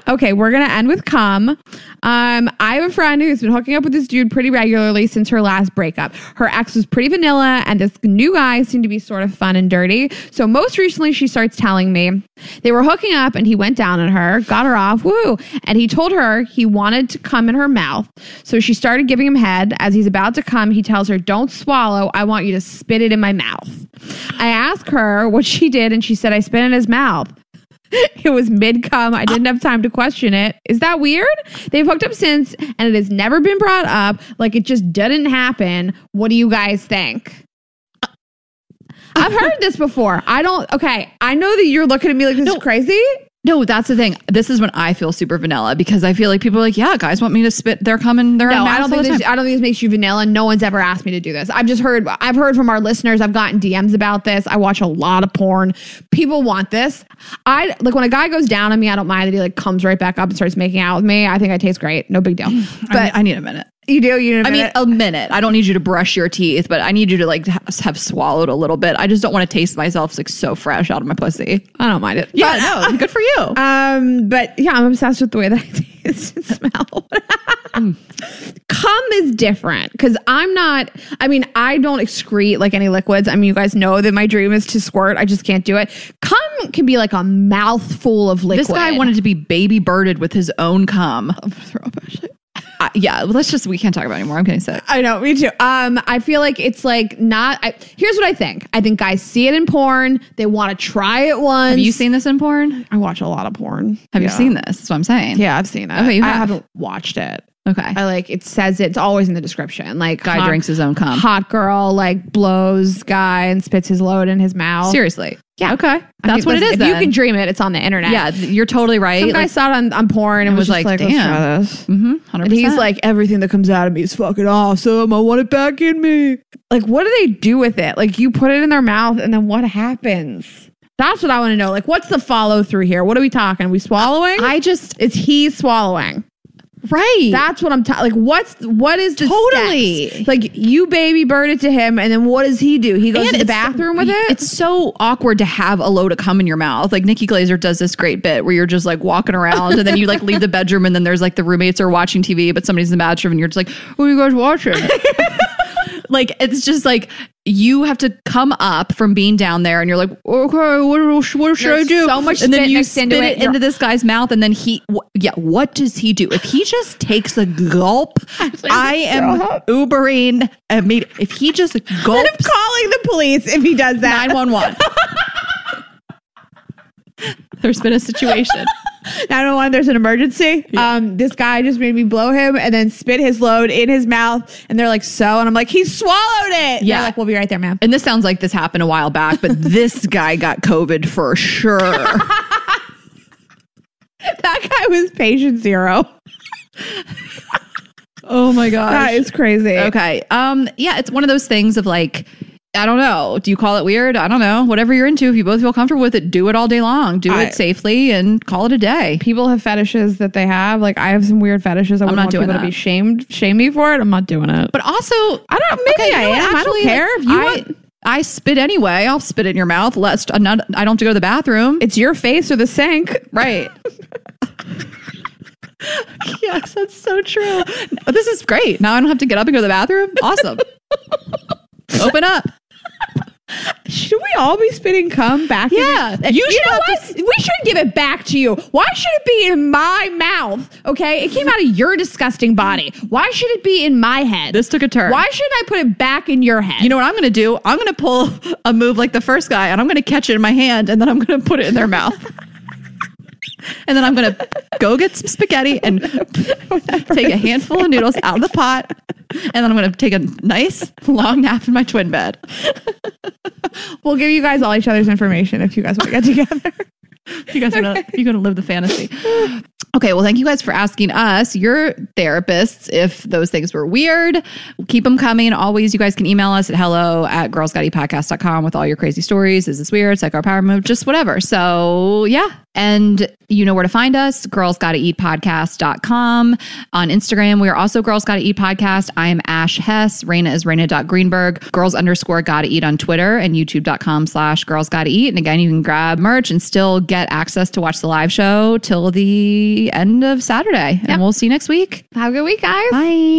[SPEAKER 3] Okay, we're going to end with cum. I have a friend who's been hooking up with this dude pretty regularly since her last breakup. Her ex was pretty vanilla, and this new guy seemed to be sort of fun and dirty. So most recently, she starts telling me they were hooking up, and he went down on her, got her off, woo! And he told her he wanted to cum in her mouth. So she started giving him head. As he's about to cum, he tells her, "Don't swallow. I want you to spit it in my mouth." I asked her what she did, and she said, "I spit in his mouth." It was mid-cum. I didn't have time to question it. Is that weird? They've hooked up since, and it has never been brought up. Like, it just didn't happen. What do you guys think? I've heard this before. I know that you're looking at me like this is crazy.
[SPEAKER 1] No, that's the thing. This is when I feel super vanilla because I feel like people are like, yeah, guys want me to spit their cum in their own mouth.
[SPEAKER 3] I don't think this makes you vanilla. No one's ever asked me to do this. I've heard from our listeners. I've gotten DMs about this. I watch a lot of porn. People want this. Like when a guy goes down on me, I don't mind that he like comes right back up and starts making out with me. I think I taste great. No big deal. But
[SPEAKER 1] I need a minute.
[SPEAKER 3] You do? You need a minute?
[SPEAKER 1] I mean, a minute. I don't need you to brush your teeth, but I need you to like have swallowed a little bit. I just don't want to taste myself like so fresh out of my pussy.
[SPEAKER 3] I don't mind it.
[SPEAKER 1] Yeah, no, good for you.
[SPEAKER 3] But yeah, I'm obsessed with the way that I taste and smell. Cum is different because I don't excrete like any liquids. I mean, you guys know that my dream is to squirt. I just can't do it. Cum can be like a mouthful of liquid.
[SPEAKER 1] This guy wanted to be baby birded with his own cum.
[SPEAKER 3] I'm gonna throw up actually.
[SPEAKER 1] Yeah, we can't talk about it anymore. I'm getting sick.
[SPEAKER 3] I know, me too. I feel like it's like here's what I think. I think guys see it in porn. They want to try it once.
[SPEAKER 1] Have you seen this in porn?
[SPEAKER 3] I watch a lot of porn.
[SPEAKER 1] Have you seen this? That's what I'm saying.
[SPEAKER 3] Yeah, I've seen it.
[SPEAKER 1] Okay,
[SPEAKER 3] I haven't watched it.
[SPEAKER 1] Okay.
[SPEAKER 3] It says it's always in the description. Like
[SPEAKER 1] guy drinks his own cum.
[SPEAKER 3] Hot girl like blows guy and spits his load in his mouth.
[SPEAKER 1] Seriously.
[SPEAKER 3] Yeah.
[SPEAKER 1] Okay. That's what it is.
[SPEAKER 3] If you can dream it, it's on the internet.
[SPEAKER 1] Yeah, you're totally right.
[SPEAKER 3] Some guy saw it on porn and was like,
[SPEAKER 1] damn.
[SPEAKER 3] Let's try this.
[SPEAKER 1] 100%.
[SPEAKER 3] And he's like, everything that comes out of me is fucking awesome. I want it back in me. Like, what do they do with it? Like, you put it in their mouth and then what happens? That's what I want to know. Like, what's the follow through here? What are we talking? Are we swallowing? Is he swallowing?
[SPEAKER 1] Right.
[SPEAKER 3] That's what I'm talking. Like, what is the
[SPEAKER 1] totally
[SPEAKER 3] steps? Like, you baby bird it to him, and then what does he do? He goes to the bathroom with it.
[SPEAKER 1] It's so awkward to have a load of cum in your mouth. Like Nikki Glaser does this great bit where you're just like walking around, and then you like leave the bedroom, and then there's like the roommates are watching TV, but somebody's in the bathroom, and you're just like, "What are you guys watching?" Like, it's just like you have to come up from being down there and you're like, okay, what should I do?
[SPEAKER 3] So much
[SPEAKER 1] and then you
[SPEAKER 3] spit
[SPEAKER 1] spit it into this guy's mouth and then what does he do? If he just takes a gulp, I am Ubering immediately. If he just gulps.
[SPEAKER 3] I'm calling the police if he does that.
[SPEAKER 1] 911. There's been a situation.
[SPEAKER 3] 911, there's an emergency.
[SPEAKER 1] Yeah.
[SPEAKER 3] This guy just made me blow him and then spit his load in his mouth. And they're like, so? And I'm like, he swallowed it.
[SPEAKER 1] Yeah.
[SPEAKER 3] They're like, we'll be right there, ma'am.
[SPEAKER 1] And this sounds like this happened a while back, but this guy got COVID for sure.
[SPEAKER 3] That guy was patient zero.
[SPEAKER 1] Oh my gosh.
[SPEAKER 3] That is crazy.
[SPEAKER 1] Okay. Yeah, it's one of those things of like, I don't know. Do you call it weird? I don't know. Whatever you're into, if you both feel comfortable with it, do it all day long. Do it safely and call it a day.
[SPEAKER 3] People have fetishes that they have. Like, I have some weird fetishes. I'm not doing people to be shame me for it. I'm not doing it.
[SPEAKER 1] But also,
[SPEAKER 3] I don't know. Maybe I am. I don't care. If you want.
[SPEAKER 1] I spit anyway. I'll spit it in your mouth. I don't have to go to the bathroom.
[SPEAKER 3] It's your face or the sink.
[SPEAKER 1] Right. Yes, that's so true. This is great. Now I don't have to get up and go to the bathroom. Awesome. Open up.
[SPEAKER 3] Should we all be spitting cum back?
[SPEAKER 1] Yeah.
[SPEAKER 3] You know what? We should give it back to you. Why should it be in my mouth? Okay. It came out of your disgusting body. Why should it be in my head?
[SPEAKER 1] This took a turn.
[SPEAKER 3] Why shouldn't I put it back in your head?
[SPEAKER 1] You know what I'm going to do? I'm going to pull a move like the first guy and I'm going to catch it in my hand and then I'm going to put it in their mouth. And then I'm going to go get some spaghetti and take a handful of noodles out of the pot. And then I'm going to take a nice long nap in my twin bed.
[SPEAKER 3] We'll give you guys all each other's information if you guys want to get together.
[SPEAKER 1] You guys are going to live the fantasy. Okay, well, thank you guys for asking us, your therapists, if those things were weird. Keep them coming. Always, you guys can email us at hello@girlsgotteatpodcast.com with all your crazy stories. Is this weird? Psych our power move? Just whatever. So, yeah. And you know where to find us, girlsgotteatpodcast.com. On Instagram, we are also Girls Gotta Eat Podcast. I am Ash Hess. Raina is Raina.Greenberg. Girls_Gotta Eat on Twitter and youtube.com/Girls Gotta Eat. And again, you can grab merch and still get access to watch the live show till the end of Saturday. And we'll see you next week.
[SPEAKER 3] Have a good week, guys.
[SPEAKER 1] Bye.